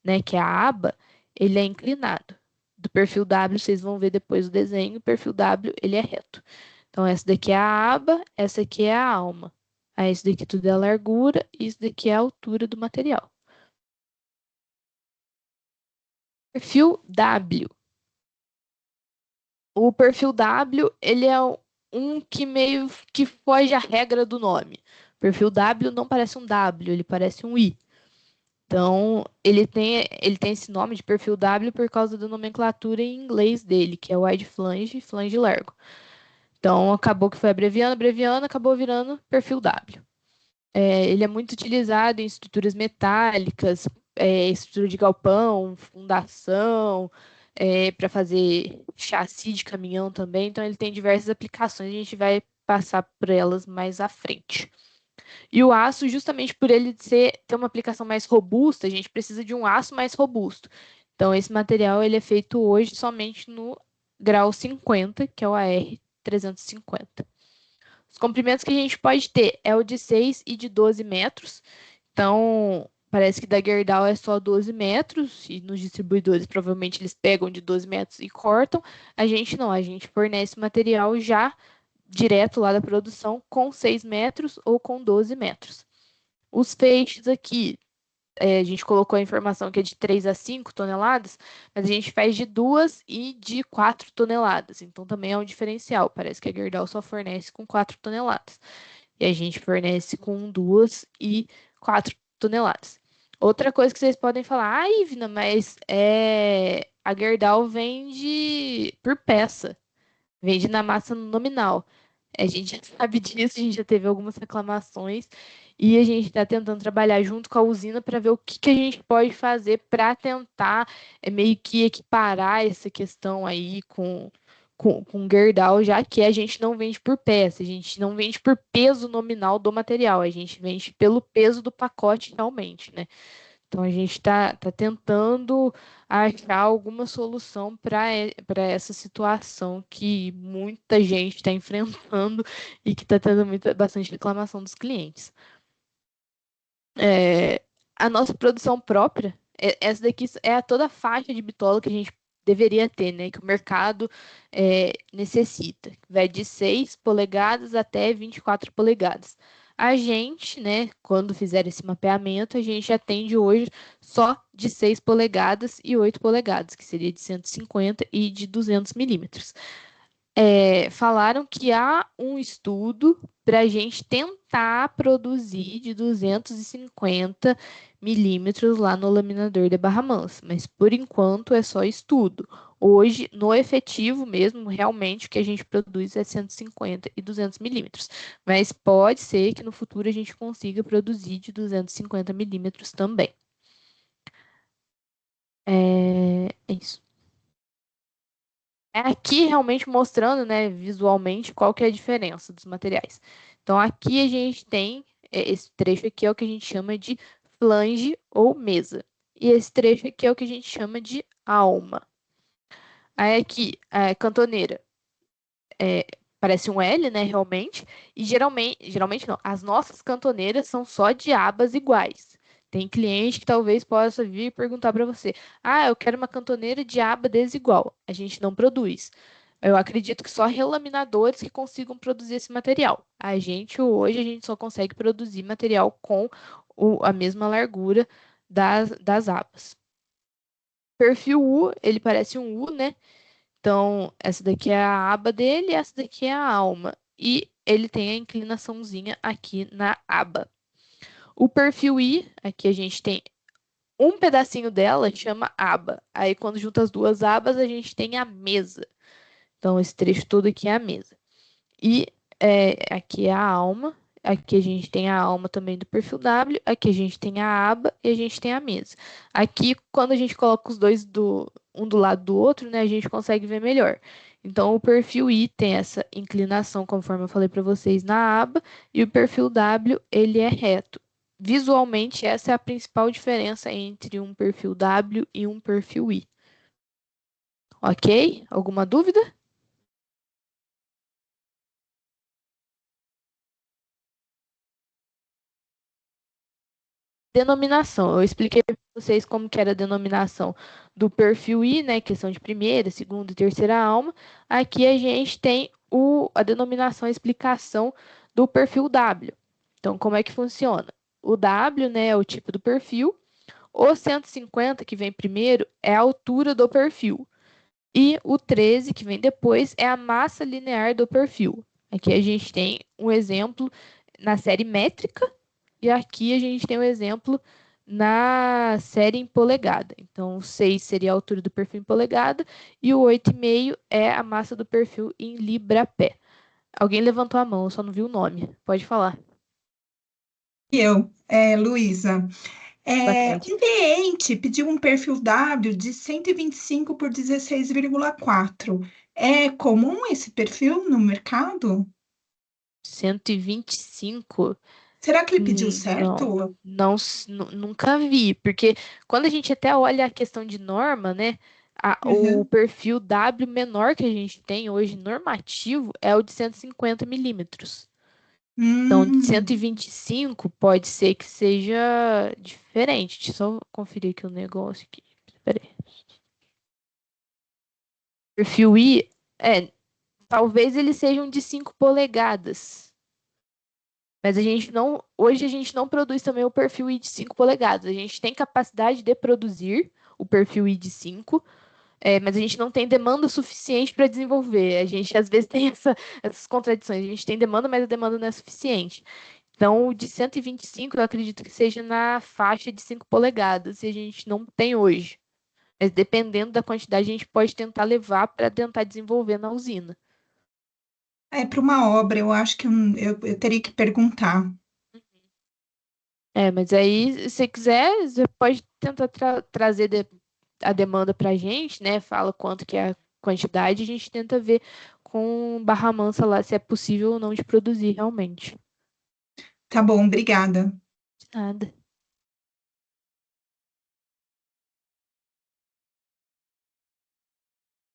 né, que é a aba, ele é inclinado. Do perfil W, vocês vão ver depois o desenho, o perfil W, ele é reto. Então, essa daqui é a aba, essa aqui é a alma. Aí, isso daqui tudo é a largura, e isso daqui é a altura do material. Perfil W. O perfil W, ele é um que meio que foge à regra do nome. O perfil W não parece um W, ele parece um I. Então, ele tem esse nome de perfil W por causa da nomenclatura em inglês dele, que é wide flange e flange largo. Então, acabou que foi abreviando, acabou virando perfil W. Ele é muito utilizado em estruturas metálicas, estrutura de galpão, fundação, para fazer chassi de caminhão também. Então, ele tem diversas aplicações. A gente vai passar por elas mais à frente. E o aço, justamente por ele ter uma aplicação mais robusta, a gente precisa de um aço mais robusto. Então, esse material ele é feito hoje somente no grau 50, que é o AR350. Os comprimentos que a gente pode ter é o de 6 e de 12 metros. Então, parece que da Gerdau é só 12 metros, e nos distribuidores provavelmente eles pegam de 12 metros e cortam. A gente não, a gente fornece material já direto lá da produção com 6 metros ou com 12 metros. Os feixes aqui, a gente colocou a informação que é de 3 a 5 toneladas, mas a gente faz de 2 e de 4 toneladas. Então também é um diferencial. Parece que a Gerdau só fornece com 4 toneladas. E a gente fornece com 2 e 4 toneladas. Outra coisa que vocês podem falar, Ivna, mas a Gerdau vende por peça, vende na massa nominal. A gente já sabe disso, a gente já teve algumas reclamações e a gente está tentando trabalhar junto com a usina para ver o que a gente pode fazer para tentar meio que equiparar essa questão aí com Gerdau, já que a gente não vende por peça, a gente não vende por peso nominal do material, a gente vende pelo peso do pacote realmente, né? Então, a gente está tentando achar alguma solução para essa situação que muita gente está enfrentando e que está tendo bastante reclamação dos clientes. A nossa produção própria, essa daqui é toda a faixa de bitola que a gente deveria ter, né? Que o mercado necessita. Vai de 6 polegadas até 24 polegadas. A gente, né, quando fizer esse mapeamento, a gente atende hoje só de 6 polegadas e 8 polegadas, que seria de 150 e de 200 milímetros. Falaram que há um estudo para a gente tentar produzir de 250 milímetros lá no laminador de Barra Mansa, mas por enquanto é só estudo. Hoje, no efetivo mesmo, realmente o que a gente produz é 150 e 200 milímetros, mas pode ser que no futuro a gente consiga produzir de 250 milímetros também. É isso. Aqui realmente mostrando, né, visualmente qual que é a diferença dos materiais. Então aqui a gente tem esse trecho aqui é o que a gente chama de flange ou mesa. E esse trecho aqui é o que a gente chama de alma. Aí aqui, a cantoneira parece um L, né, realmente. E geralmente não, as nossas cantoneiras são só de abas iguais. Tem cliente que talvez possa vir e perguntar para você: ah, eu quero uma cantoneira de aba desigual. A gente não produz. Eu acredito que só relaminadores que consigam produzir esse material. Hoje, a gente só consegue produzir material com a mesma largura das abas. Perfil U, ele parece um U, né? Então, essa daqui é a aba dele, essa daqui é a alma. E ele tem a inclinaçãozinha aqui na aba. O perfil I, aqui a gente tem um pedacinho dela, chama aba. Aí, quando junta as duas abas, a gente tem a mesa. Então, esse trecho todo aqui é a mesa. E aqui é a alma. Aqui a gente tem a alma também do perfil W. Aqui a gente tem a aba e a gente tem a mesa. Aqui, quando a gente coloca os dois um do lado do outro, né, a gente consegue ver melhor. Então, o perfil I tem essa inclinação, conforme eu falei para vocês, na aba, e o perfil W, ele é reto. Visualmente, essa é a principal diferença entre um perfil W e um perfil I. Ok? Alguma dúvida? Denominação. Eu expliquei para vocês como que era a denominação do perfil I, né? Questão de primeira, segunda e terceira alma. Aqui a gente tem a denominação, a explicação do perfil W. Então, como é que funciona? O W, né, é o tipo do perfil. O 150, que vem primeiro, é a altura do perfil. E o 13, que vem depois, é a massa linear do perfil. Aqui a gente tem um exemplo na série métrica, e aqui a gente tem um exemplo na série em polegada. Então, o 6 seria a altura do perfil em polegada e o 8,5 é a massa do perfil em libra-pé. Alguém levantou a mão, eu só não vi o nome. Pode falar. Luísa. Boa tarde. Um cliente pediu um perfil W de 125 por 16,4. É comum esse perfil no mercado? 125? Será que ele pediu Não, certo? não, nunca vi, porque quando a gente até olha a questão de norma, né, o Uhum. perfil W menor que a gente tem hoje normativo é o de 150 milímetros. Então, de cento e Hum. vinte e cinco pode ser que seja diferente. Deixa eu só conferir aqui o negócio aqui. Espera aí. Perfil I, talvez eles sejam de 5 polegadas. Mas hoje a gente não produz também o perfil I de 5 polegadas. A gente tem capacidade de produzir o perfil I de 5, mas a gente não tem demanda suficiente para desenvolver. A gente às vezes tem essas contradições. A gente tem demanda, mas a demanda não é suficiente. Então, o de 125, eu acredito que seja na faixa de 5 polegadas, e a gente não tem hoje. Mas dependendo da quantidade, a gente pode tentar levar para tentar desenvolver na usina. É para uma obra, eu acho que eu teria que perguntar. Mas aí, se você quiser, você pode tentar trazer a demanda para a gente, né? Fala quanto que é a quantidade, a gente tenta ver com Barra Mansa lá se é possível ou não de produzir realmente. Tá bom, obrigada. Nada.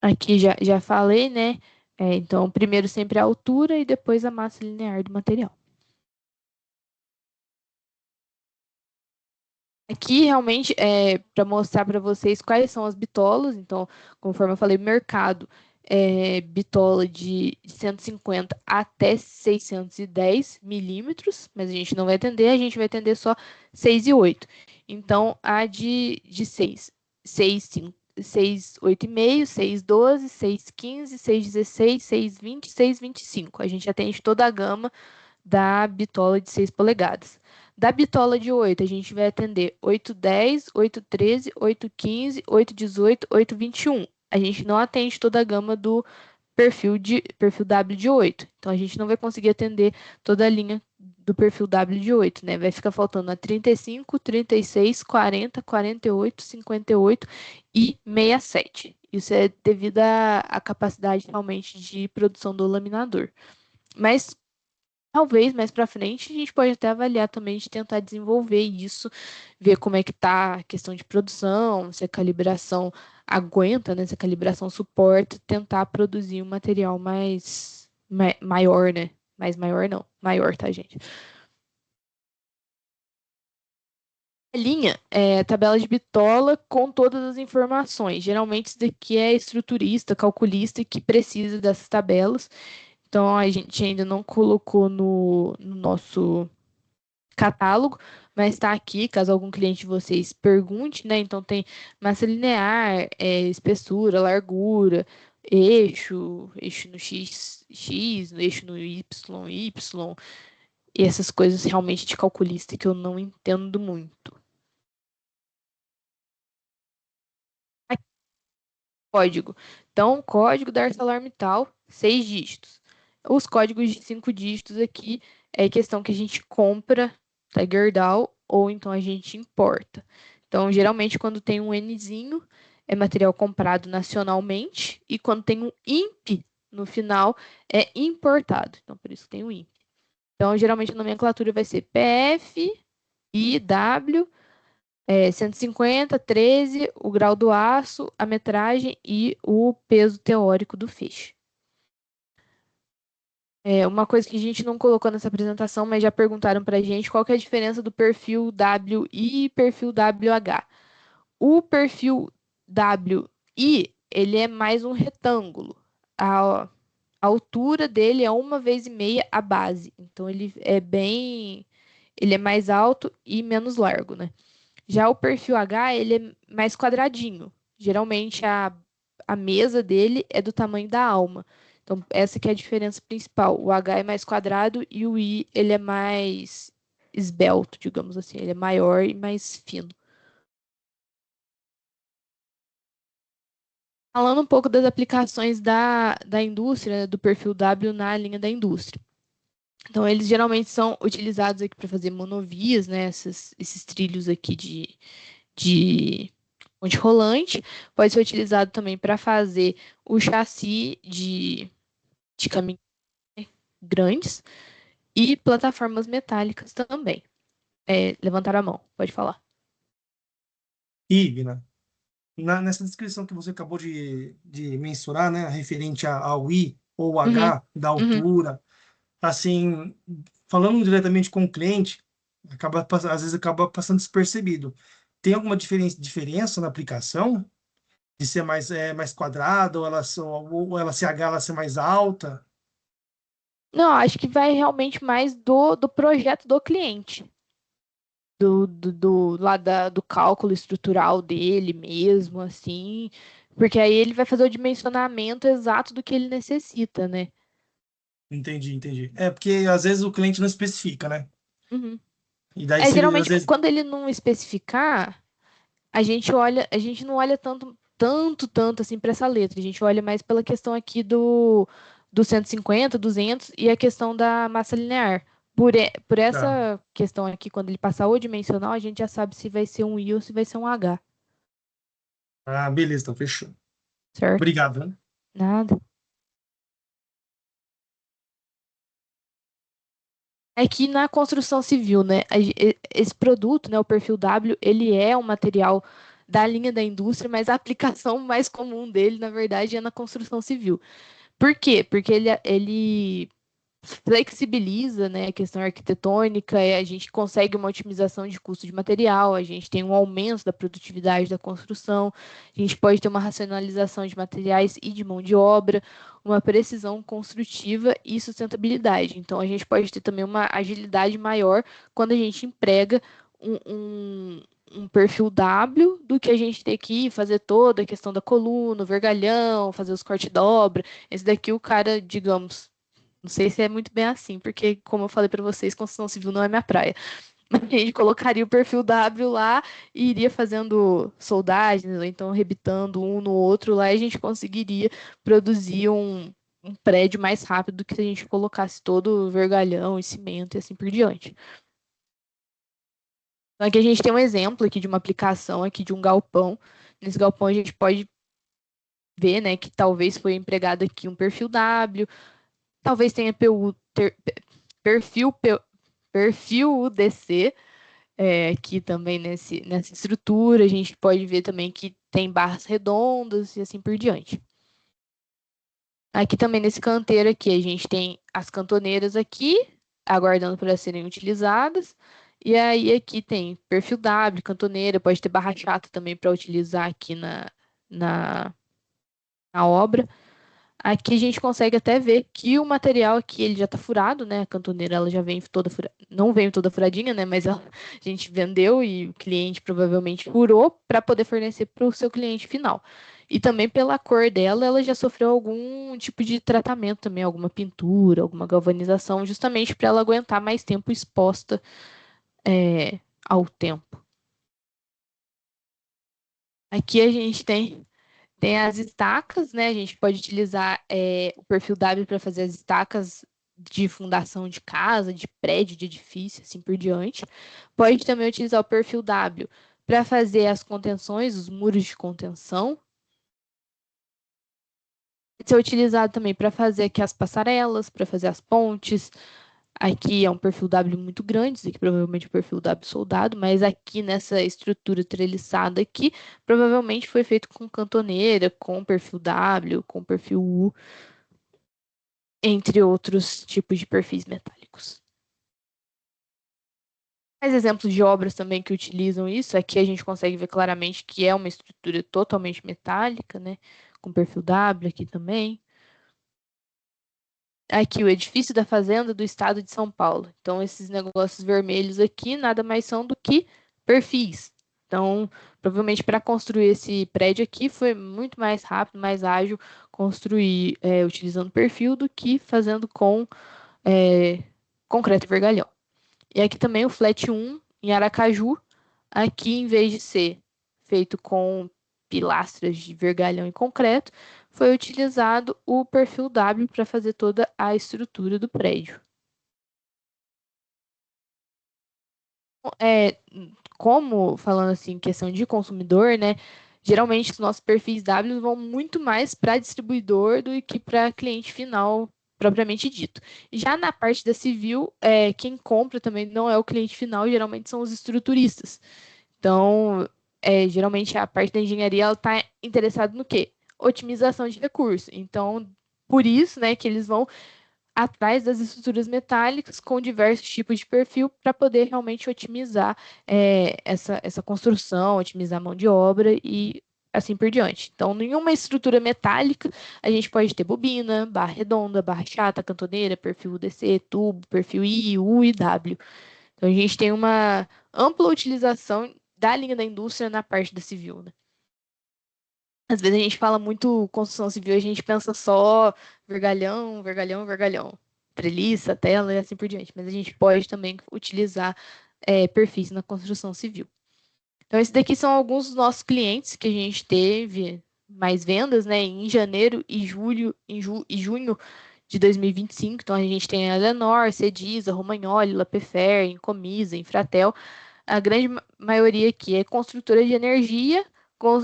Aqui já falei, né? Então, primeiro sempre a altura e depois a massa linear do material. Aqui realmente é para mostrar para vocês quais são as bitolas. Então, conforme eu falei, mercado bitola de 150 até 610 milímetros, mas a gente não vai atender, a gente vai atender só 6 e 8. Então, a de 6, 6, 5, 6, 8,5, 6, 12, 6, 15, 6, 16, 6, 20, 6, 25. A gente atende toda a gama da bitola de 6 polegadas. Da bitola de 8, a gente vai atender 8,10, 8,13, 8,15, 8,18, 8,21. A gente não atende toda a gama do perfil W de 8. Então, a gente não vai conseguir atender toda a linha do perfil W de 8, né? Vai ficar faltando a 35, 36, 40, 48, 58 e 67. Isso é devido à capacidade realmente de produção do laminador. Mas talvez mais para frente a gente pode até avaliar também de tentar desenvolver isso, ver como é que tá a questão de produção, se a calibração aguenta, né? Se a calibração suporta, tentar produzir um material maior, né? Mais maior não, maior, tá, gente? A linha é tabela de bitola com todas as informações. Geralmente isso daqui é estruturista, calculista que precisa dessas tabelas. Então a gente ainda não colocou no nosso catálogo, mas está aqui, caso algum cliente de vocês pergunte, né? Então tem massa linear, espessura, largura, eixo no X, no eixo no Y, e essas coisas realmente de calculista que eu não entendo muito. Aqui, código. Então, código da ArcelorMittal, 6 dígitos. Os códigos de 5 dígitos aqui é questão que a gente compra da Gerdau ou então a gente importa. Então, geralmente, quando tem um Nzinho, é material comprado nacionalmente, e quando tem um IMP no final, é importado. Então, por isso tem o IMP. Então, geralmente, a nomenclatura vai ser PF, IW, 150, 13, o grau do aço, a metragem e o peso teórico do feixe. Uma coisa que a gente não colocou nessa apresentação, mas já perguntaram para a gente, qual que é a diferença do perfil WI e perfil WH. O perfil WI, ele é mais um retângulo. A altura dele é 1,5 vezes a base. Então, ele é mais alto e menos largo, né? Já o perfil H, ele é mais quadradinho. Geralmente, a mesa dele é do tamanho da alma. Então, essa que é a diferença principal. O H é mais quadrado e o I, ele é mais esbelto, digamos assim. Ele é maior e mais fino. Falando um pouco das aplicações da indústria, né, do perfil W na linha da indústria. Então, eles geralmente são utilizados aqui para fazer monovias, né, esses trilhos aqui de ponte rolante. Pode ser utilizado também para fazer o chassi de caminhões grandes. e plataformas metálicas também. Levantaram a mão, pode falar. Igna, nessa descrição que você acabou de mensurar, né, referente ao I ou Uhum, H da uhum. altura, assim, falando diretamente com o cliente, às vezes acaba passando despercebido. Tem alguma diferença na aplicação? De ser mais quadrada, ou ela CH ela ser mais alta? Não, acho que vai realmente mais do projeto do cliente. Do cálculo estrutural dele mesmo, assim, porque aí ele vai fazer o dimensionamento exato do que ele necessita, né? Entendi. É porque às vezes o cliente não especifica, né? Uhum. E daí se ele, às Geralmente, vezes, quando ele não especificar, a gente não olha tanto assim para essa letra, a gente olha mais pela questão aqui do 150, 200 e a questão da massa linear. Por tá. essa questão aqui, quando ele passar o dimensional, a gente já sabe se vai ser um I ou se vai ser um H, Ah, beleza, então fechou. certo? Obrigado, né? Nada. É que na construção civil, né, esse produto, né, o perfil W, ele é um material da linha da indústria, mas a aplicação mais comum dele, na verdade, é na construção civil. Por quê? Porque ele flexibiliza, né, a questão arquitetônica, a gente consegue uma otimização de custo de material, a gente tem um aumento da produtividade da construção, a gente pode ter uma racionalização de materiais e de mão de obra, uma precisão construtiva e sustentabilidade. Então, a gente pode ter também uma agilidade maior quando a gente emprega um perfil W do que a gente ter que fazer toda a questão da coluna, o vergalhão, fazer os cortes de dobra. Esse daqui o cara, digamos, não sei se é muito bem assim, porque, como eu falei para vocês, construção civil não é minha praia. Mas a gente colocaria o perfil W lá e iria fazendo soldagens, ou então rebitando um no outro lá, e a gente conseguiria produzir um prédio mais rápido do que se a gente colocasse todo vergalhão e cimento e assim por diante. Então aqui a gente tem um exemplo aqui de uma aplicação aqui de um galpão. Nesse galpão a gente pode ver, né, que talvez foi empregado aqui um perfil W, talvez tenha perfil, perfil UDC, aqui também nessa estrutura. A gente pode ver também que tem barras redondas e assim por diante. Aqui também nesse canteiro aqui, a gente tem as cantoneiras aqui, aguardando para serem utilizadas. E aí aqui tem perfil W, cantoneira, pode ter barra chata também para utilizar aqui na, na obra. Aqui a gente consegue até ver que o material aqui ele já está furado, né? A cantoneira ela já vem toda não veio toda furadinha, né? Mas a gente vendeu e o cliente provavelmente furou para poder fornecer para o seu cliente final. E também pela cor dela, ela já sofreu algum tipo de tratamento também, alguma pintura, alguma galvanização, justamente para ela aguentar mais tempo exposta ao tempo. Aqui a gente tem as estacas, né? A gente pode utilizar o perfil W para fazer as estacas de fundação de casa, de prédio, de edifício, assim por diante. Pode também utilizar o perfil W para fazer as contenções, os muros de contenção. Pode ser utilizado também para fazer aqui as passarelas, para fazer as pontes. Aqui é um perfil W muito grande, esse aqui provavelmente é o perfil W soldado, mas aqui nessa estrutura treliçada aqui, provavelmente foi feito com cantoneira, com perfil W, com perfil U, entre outros tipos de perfis metálicos. Mais exemplos de obras também que utilizam isso, aqui a gente consegue ver claramente que é uma estrutura totalmente metálica, né? Com perfil W aqui também. Aqui, o edifício da Fazenda do Estado de São Paulo. Então, esses negócios vermelhos aqui nada mais são do que perfis. Então, provavelmente para construir esse prédio aqui foi muito mais rápido, mais ágil construir utilizando perfil do que fazendo com concreto e vergalhão. E aqui também o flat 1 em Aracaju, aqui em vez de ser feito com pilastras de vergalhão e concreto, foi utilizado o perfil W para fazer toda a estrutura do prédio. É, como, falando assim, questão de consumidor, né? Geralmente os nossos perfis W vão muito mais para distribuidor do que para cliente final propriamente dito. Já na parte da civil, quem compra também não é o cliente final, geralmente são os estruturistas. Então, geralmente a parte da engenharia está interessada no quê? Otimização de recursos. Então, por isso, né, que eles vão atrás das estruturas metálicas com diversos tipos de perfil para poder realmente otimizar essa construção, otimizar a mão de obra e assim por diante. Então, nenhuma estrutura metálica, a gente pode ter bobina, barra redonda, barra chata, cantoneira, perfil UDC, tubo, perfil I, U e W. Então, a gente tem uma ampla utilização da linha da indústria na parte da civil, né? Às vezes a gente fala muito construção civil, a gente pensa só vergalhão, vergalhão, vergalhão, treliça, tela e assim por diante. Mas a gente pode também utilizar perfis na construção civil. Então, esses daqui são alguns dos nossos clientes que a gente teve mais vendas, né, em janeiro e julho, e junho de 2025. Então, a gente tem a Eleanor, Cedisa, Romagnoli, Lapefer, Incomisa, Infratel. A grande maioria aqui é construtora de energia,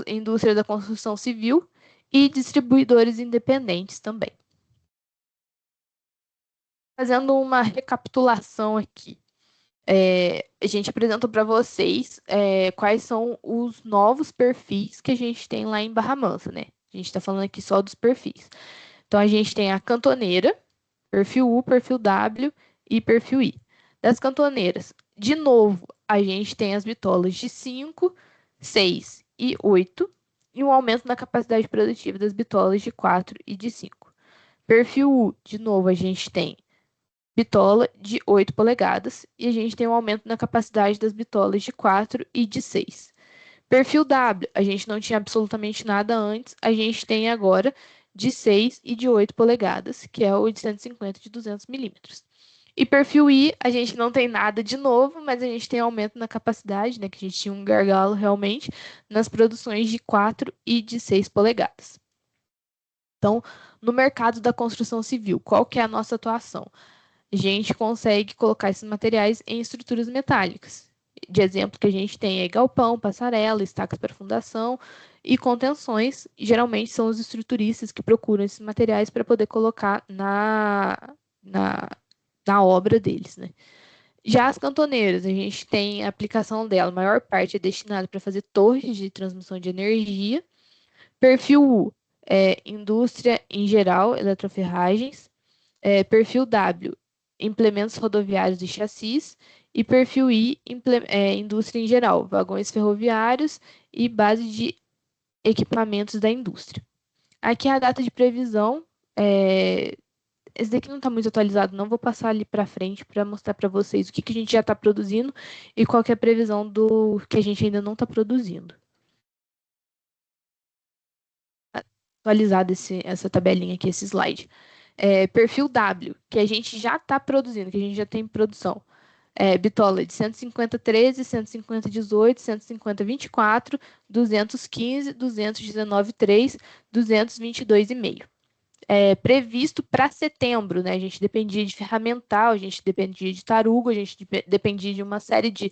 indústria da construção civil e distribuidores independentes também. Fazendo uma recapitulação aqui, a gente apresenta para vocês quais são os novos perfis que a gente tem lá em Barra Mansa, né? A gente está falando aqui só dos perfis. Então, a gente tem a cantoneira, perfil U, perfil W e perfil I. Das cantoneiras, de novo, a gente tem as bitolas de 5, 6 e 8 e um aumento na capacidade produtiva das bitolas de 4 e de 5. Perfil U, de novo, a gente tem bitola de 8 polegadas e a gente tem um aumento na capacidade das bitolas de 4 e de 6. Perfil W, a gente não tinha absolutamente nada antes, a gente tem agora de 6 e de 8 polegadas, que é o 850 de 200 milímetros. E perfil I, a gente não tem nada de novo, mas a gente tem aumento na capacidade, né, que a gente tinha um gargalo realmente, nas produções de 4 e de 6 polegadas. Então, no mercado da construção civil, qual que é a nossa atuação? A gente consegue colocar esses materiais em estruturas metálicas. De exemplo que a gente tem é galpão, passarela, estacas para fundação e contenções. Geralmente são os estruturistas que procuram esses materiais para poder colocar na obra deles, né? Já as cantoneiras, a gente tem a aplicação dela, a maior parte é destinada para fazer torres de transmissão de energia. Perfil U, indústria em geral, eletroferragens. Perfil W, implementos rodoviários e chassis. E perfil I, indústria em geral, vagões ferroviários e base de equipamentos da indústria. Aqui é a data de previsão. Esse daqui não está muito atualizado, não vou passar ali para frente para mostrar para vocês o que a gente já está produzindo e qual que é a previsão do que a gente ainda não está produzindo. Atualizado essa tabelinha aqui, esse slide. Perfil W, que a gente já está produzindo, que a gente já tem em produção. Bitola de 150 13, 150 18, 150 24, 215, 219 3, 222,5. Previsto para setembro, né? A gente dependia de ferramental, a gente dependia de tarugo, a gente dependia de uma série de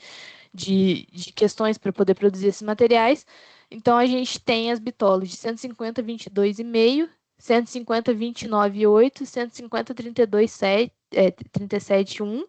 questões para poder produzir esses materiais. Então, a gente tem as bitolas de 150 22,5, 150 29,8, 150 32,7, 37,1,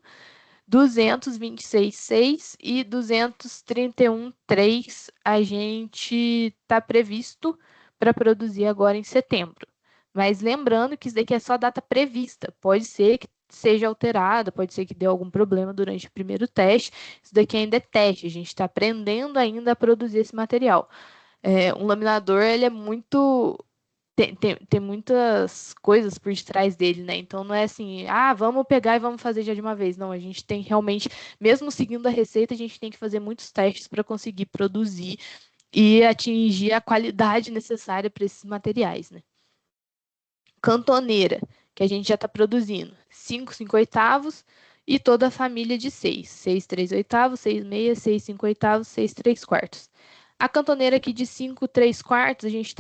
226,6 e 231,3 a gente está previsto para produzir agora em setembro. Mas lembrando que isso daqui é só data prevista. Pode ser que seja alterada, pode ser que dê algum problema durante o primeiro teste. Isso daqui ainda é teste, a gente está aprendendo ainda a produzir esse material. Um laminador, ele é muito... Tem muitas coisas por detrás dele, né? Então não é assim, vamos pegar e vamos fazer já de uma vez. Não, a gente tem realmente, mesmo seguindo a receita, a gente tem que fazer muitos testes para conseguir produzir e atingir a qualidade necessária para esses materiais, né? Cantoneira, que a gente já está produzindo 5, 5 oitavos e toda a família de 6. 6, 3 oitavos, 6 meia, 6, 5 oitavos, 6, 3 quartos. A cantoneira aqui de 5, 3 quartos, a gente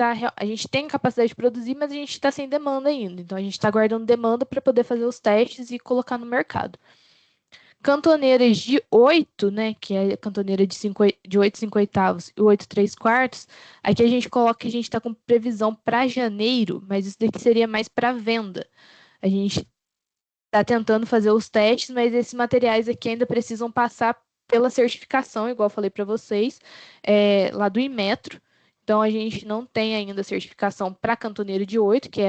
tem capacidade de produzir, mas a gente está sem demanda ainda. Então, a gente está guardando demanda para poder fazer os testes e colocar no mercado. Cantoneiras de 8, né, que é a cantoneira de 8, 5 oitavos e 8, 3 quartos, aqui a gente coloca que a gente está com previsão para janeiro, mas isso daqui seria mais para venda. A gente está tentando fazer os testes, mas esses materiais aqui ainda precisam passar pela certificação, igual eu falei para vocês, lá do Inmetro. Então, a gente não tem ainda certificação para cantoneiro de 8, que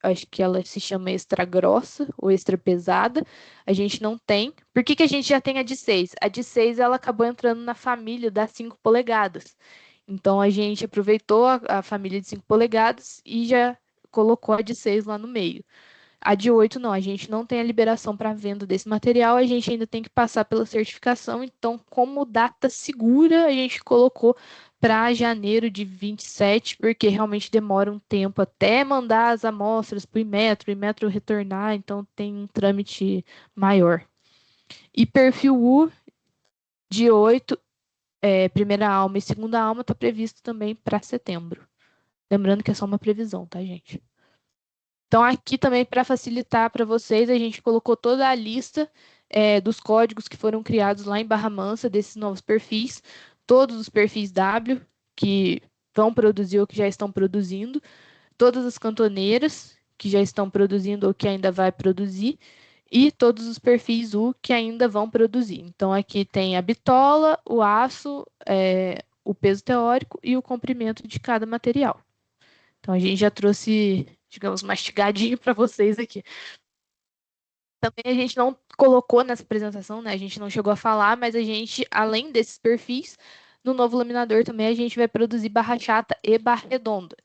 acho que ela se chama extra grossa ou extra pesada. A gente não tem. Por que que a gente já tem a de 6? A de 6 ela acabou entrando na família das 5 polegadas. Então, a gente aproveitou a família de 5 polegadas e já colocou a de 6 lá no meio. A de 8 não, a gente não tem a liberação para venda desse material, a gente ainda tem que passar pela certificação. Então, como data segura, a gente colocou para janeiro de 27, porque realmente demora um tempo até mandar as amostras para o Inmetro retornar, então tem um trâmite maior. E perfil U de 8, primeira alma e segunda alma, está previsto também para setembro. Lembrando que é só uma previsão, tá, gente? Então, aqui também, para facilitar para vocês, a gente colocou toda a lista dos códigos que foram criados lá em Barra Mansa, desses novos perfis, todos os perfis W que vão produzir ou que já estão produzindo, todas as cantoneiras que já estão produzindo ou que ainda vai produzir, e todos os perfis U que ainda vão produzir. Então, aqui tem a bitola, o aço, o peso teórico e o comprimento de cada material. Então, a gente já trouxe, digamos, mastigadinho para vocês aqui. Também a gente não colocou nessa apresentação, né? A gente não chegou a falar, mas a gente, além desses perfis, no novo laminador também a gente vai produzir barra chata e barra redonda.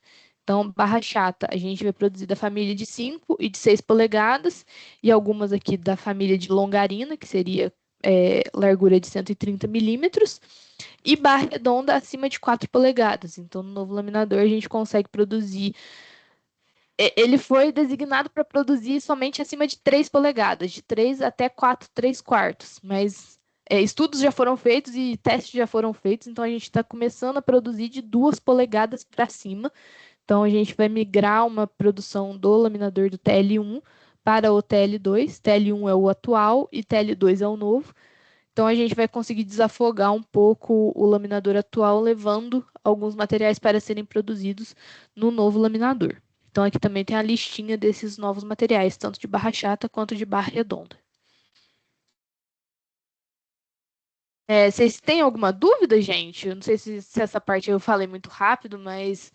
Então, barra chata a gente vai produzir da família de 5 e de 6 polegadas, e algumas aqui da família de longarina, que seria largura de 130 milímetros, e barra redonda acima de 4 polegadas. Então, no novo laminador a gente consegue produzir. Ele foi designado para produzir somente acima de 3 polegadas, de 3 até 4, 3 quartos. Mas estudos já foram feitos e testes já foram feitos, então a gente está começando a produzir de 2 polegadas para cima. Então a gente vai migrar uma produção do laminador do TL1 para o TL2. TL1 é o atual e TL2 é o novo. Então a gente vai conseguir desafogar um pouco o laminador atual, levando alguns materiais para serem produzidos no novo laminador. Então aqui também tem a listinha desses novos materiais, tanto de barra chata quanto de barra redonda. Vocês têm alguma dúvida, gente? Eu não sei se essa parte eu falei muito rápido, mas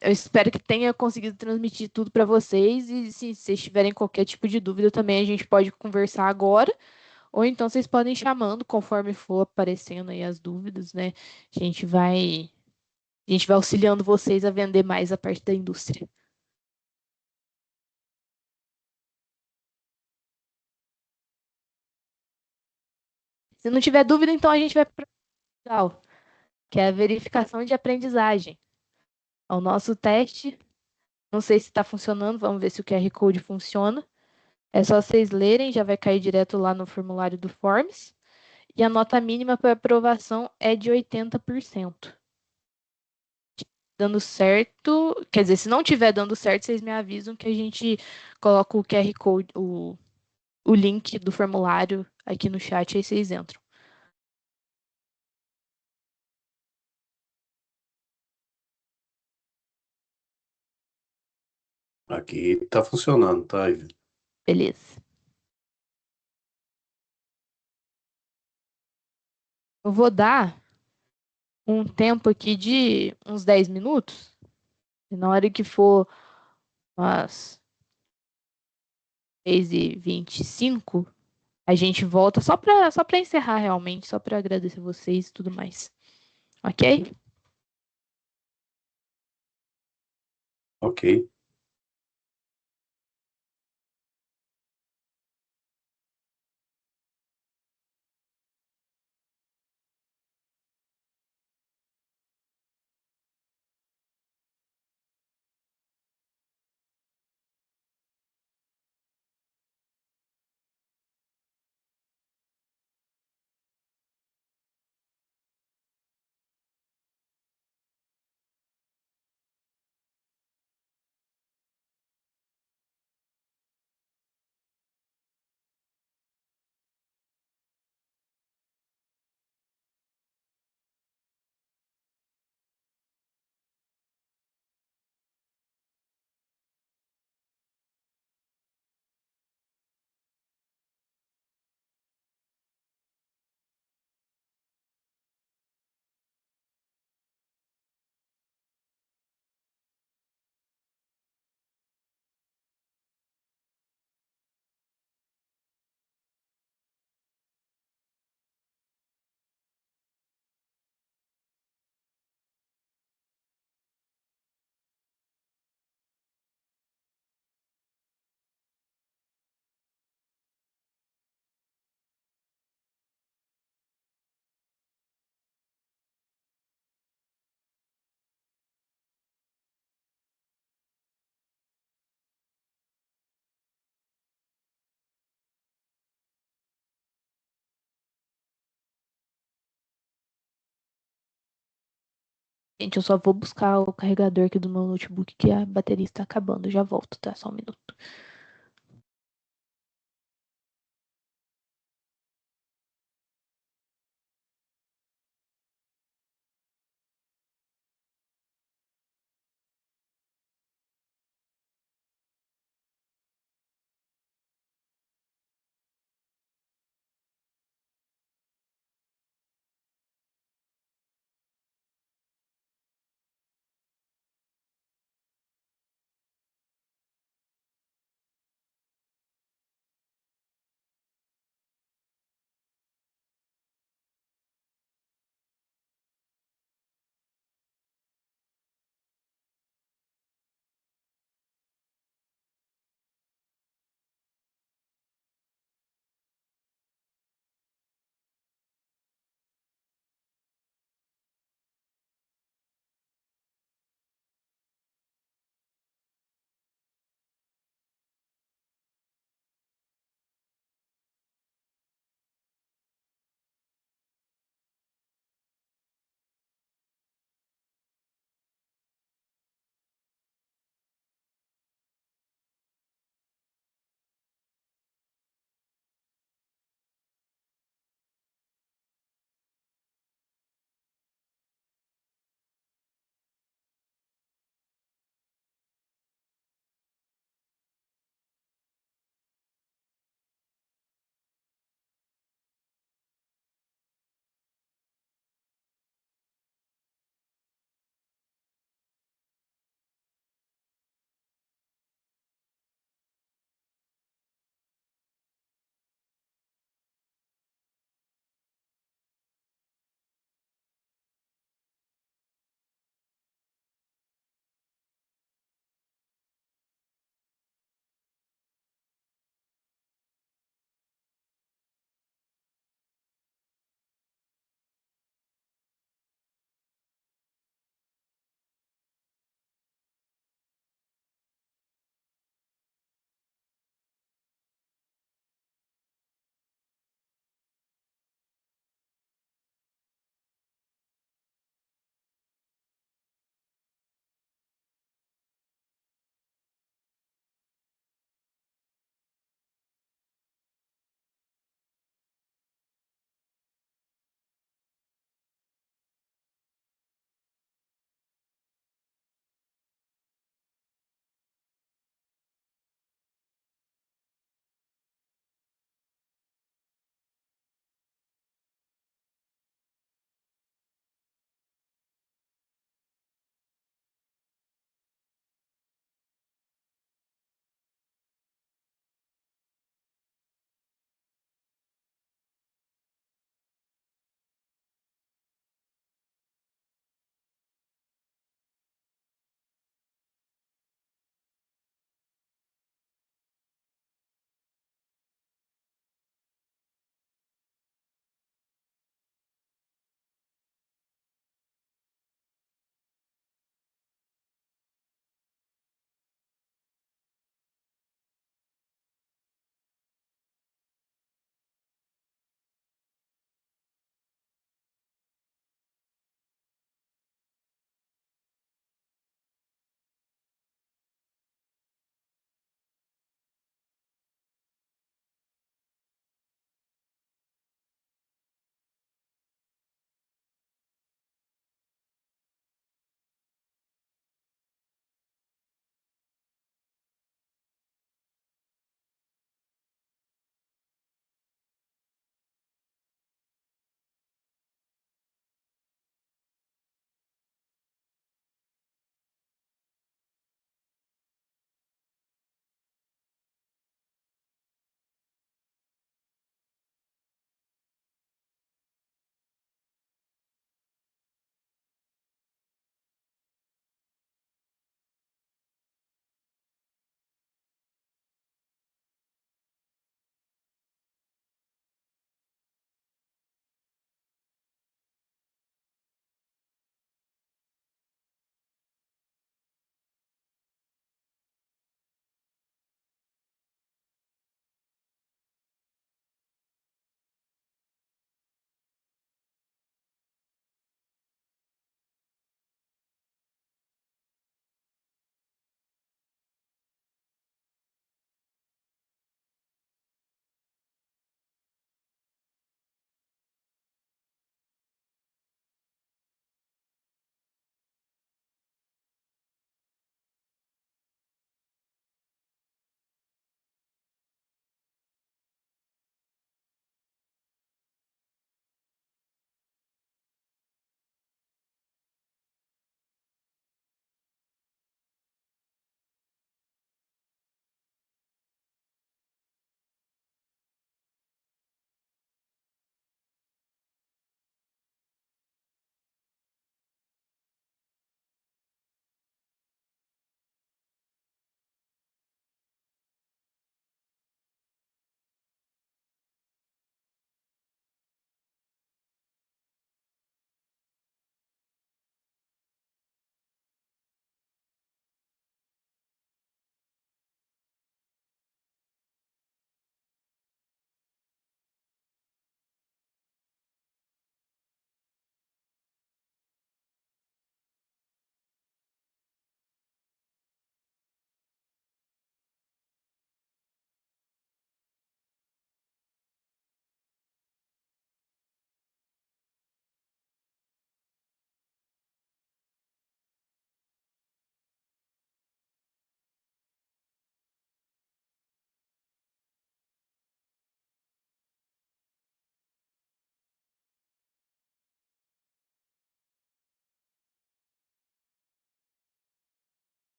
eu espero que tenha conseguido transmitir tudo para vocês. E se vocês tiverem qualquer tipo de dúvida também, a gente pode conversar agora. Ou então vocês podem ir chamando conforme for aparecendo aí as dúvidas, né? A gente vai, a gente vai auxiliando vocês a vender mais a parte da indústria. Se não tiver dúvida, então a gente vai para o final, que é a verificação de aprendizagem. O nosso teste, não sei se está funcionando, vamos ver se o QR Code funciona. É só vocês lerem, já vai cair direto lá no formulário do Forms. E a nota mínima para aprovação é de 80%. Dando certo, quer dizer, se não tiver dando certo, vocês me avisam que a gente coloca o QR Code, o link do formulário aqui no chat, aí vocês entram. Aqui tá funcionando, tá, Ivy? Beleza. Eu vou dar um tempo aqui de uns 10 minutos. E na hora que for umas 6h25, a gente volta só para encerrar realmente, só para agradecer vocês e tudo mais. Ok? Ok. Gente, eu só vou buscar o carregador aqui do meu notebook que a bateria está acabando. Eu já volto, tá? Só um minuto.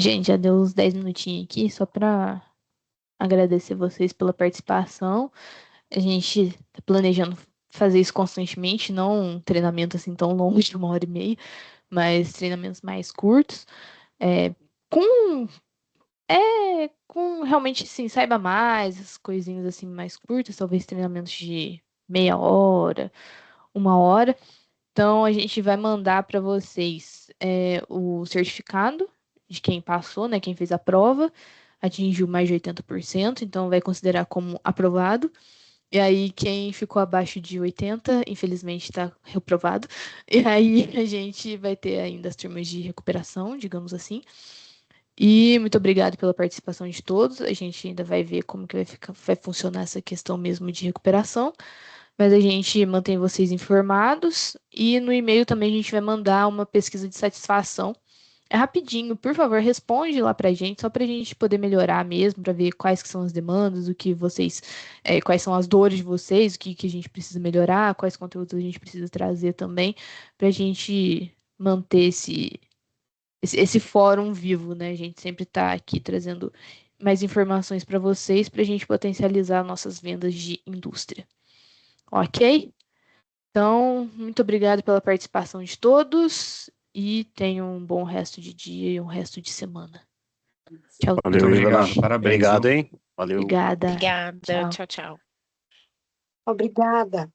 Gente, já deu uns 10 minutinhos aqui, só para agradecer vocês pela participação. A gente tá planejando fazer isso constantemente, não um treinamento assim tão longo de 1h30, mas treinamentos mais curtos. É, com, com realmente, assim, saiba mais, as coisinhas assim mais curtas, talvez treinamentos de meia hora, 1 hora. Então, a gente vai mandar para vocês o certificado de quem passou, né? Quem fez a prova, atingiu mais de 80%, então vai considerar como aprovado. E aí, quem ficou abaixo de 80, infelizmente, está reprovado. E aí, a gente vai ter ainda as turmas de recuperação, digamos assim. E muito obrigado pela participação de todos. A gente ainda vai ver como que vai funcionar essa questão mesmo de recuperação. Mas a gente mantém vocês informados e no e-mail também a gente vai mandar uma pesquisa de satisfação. É rapidinho, por favor, responde lá pra gente, só pra gente poder melhorar mesmo, pra ver quais que são as demandas, o que vocês, quais são as dores de vocês, o que a gente precisa melhorar, quais conteúdos a gente precisa trazer também, pra gente manter esse fórum vivo, né? A gente sempre tá aqui trazendo mais informações para vocês, pra gente potencializar nossas vendas de indústria. Ok? Então, muito obrigado pela participação de todos e tenham um bom resto de dia e um resto de semana. Tchau. Valeu, Muito obrigado, Ivana. parabéns, Obrigado, viu? hein? Valeu. Obrigada. Tchau. Tchau, tchau. Obrigada.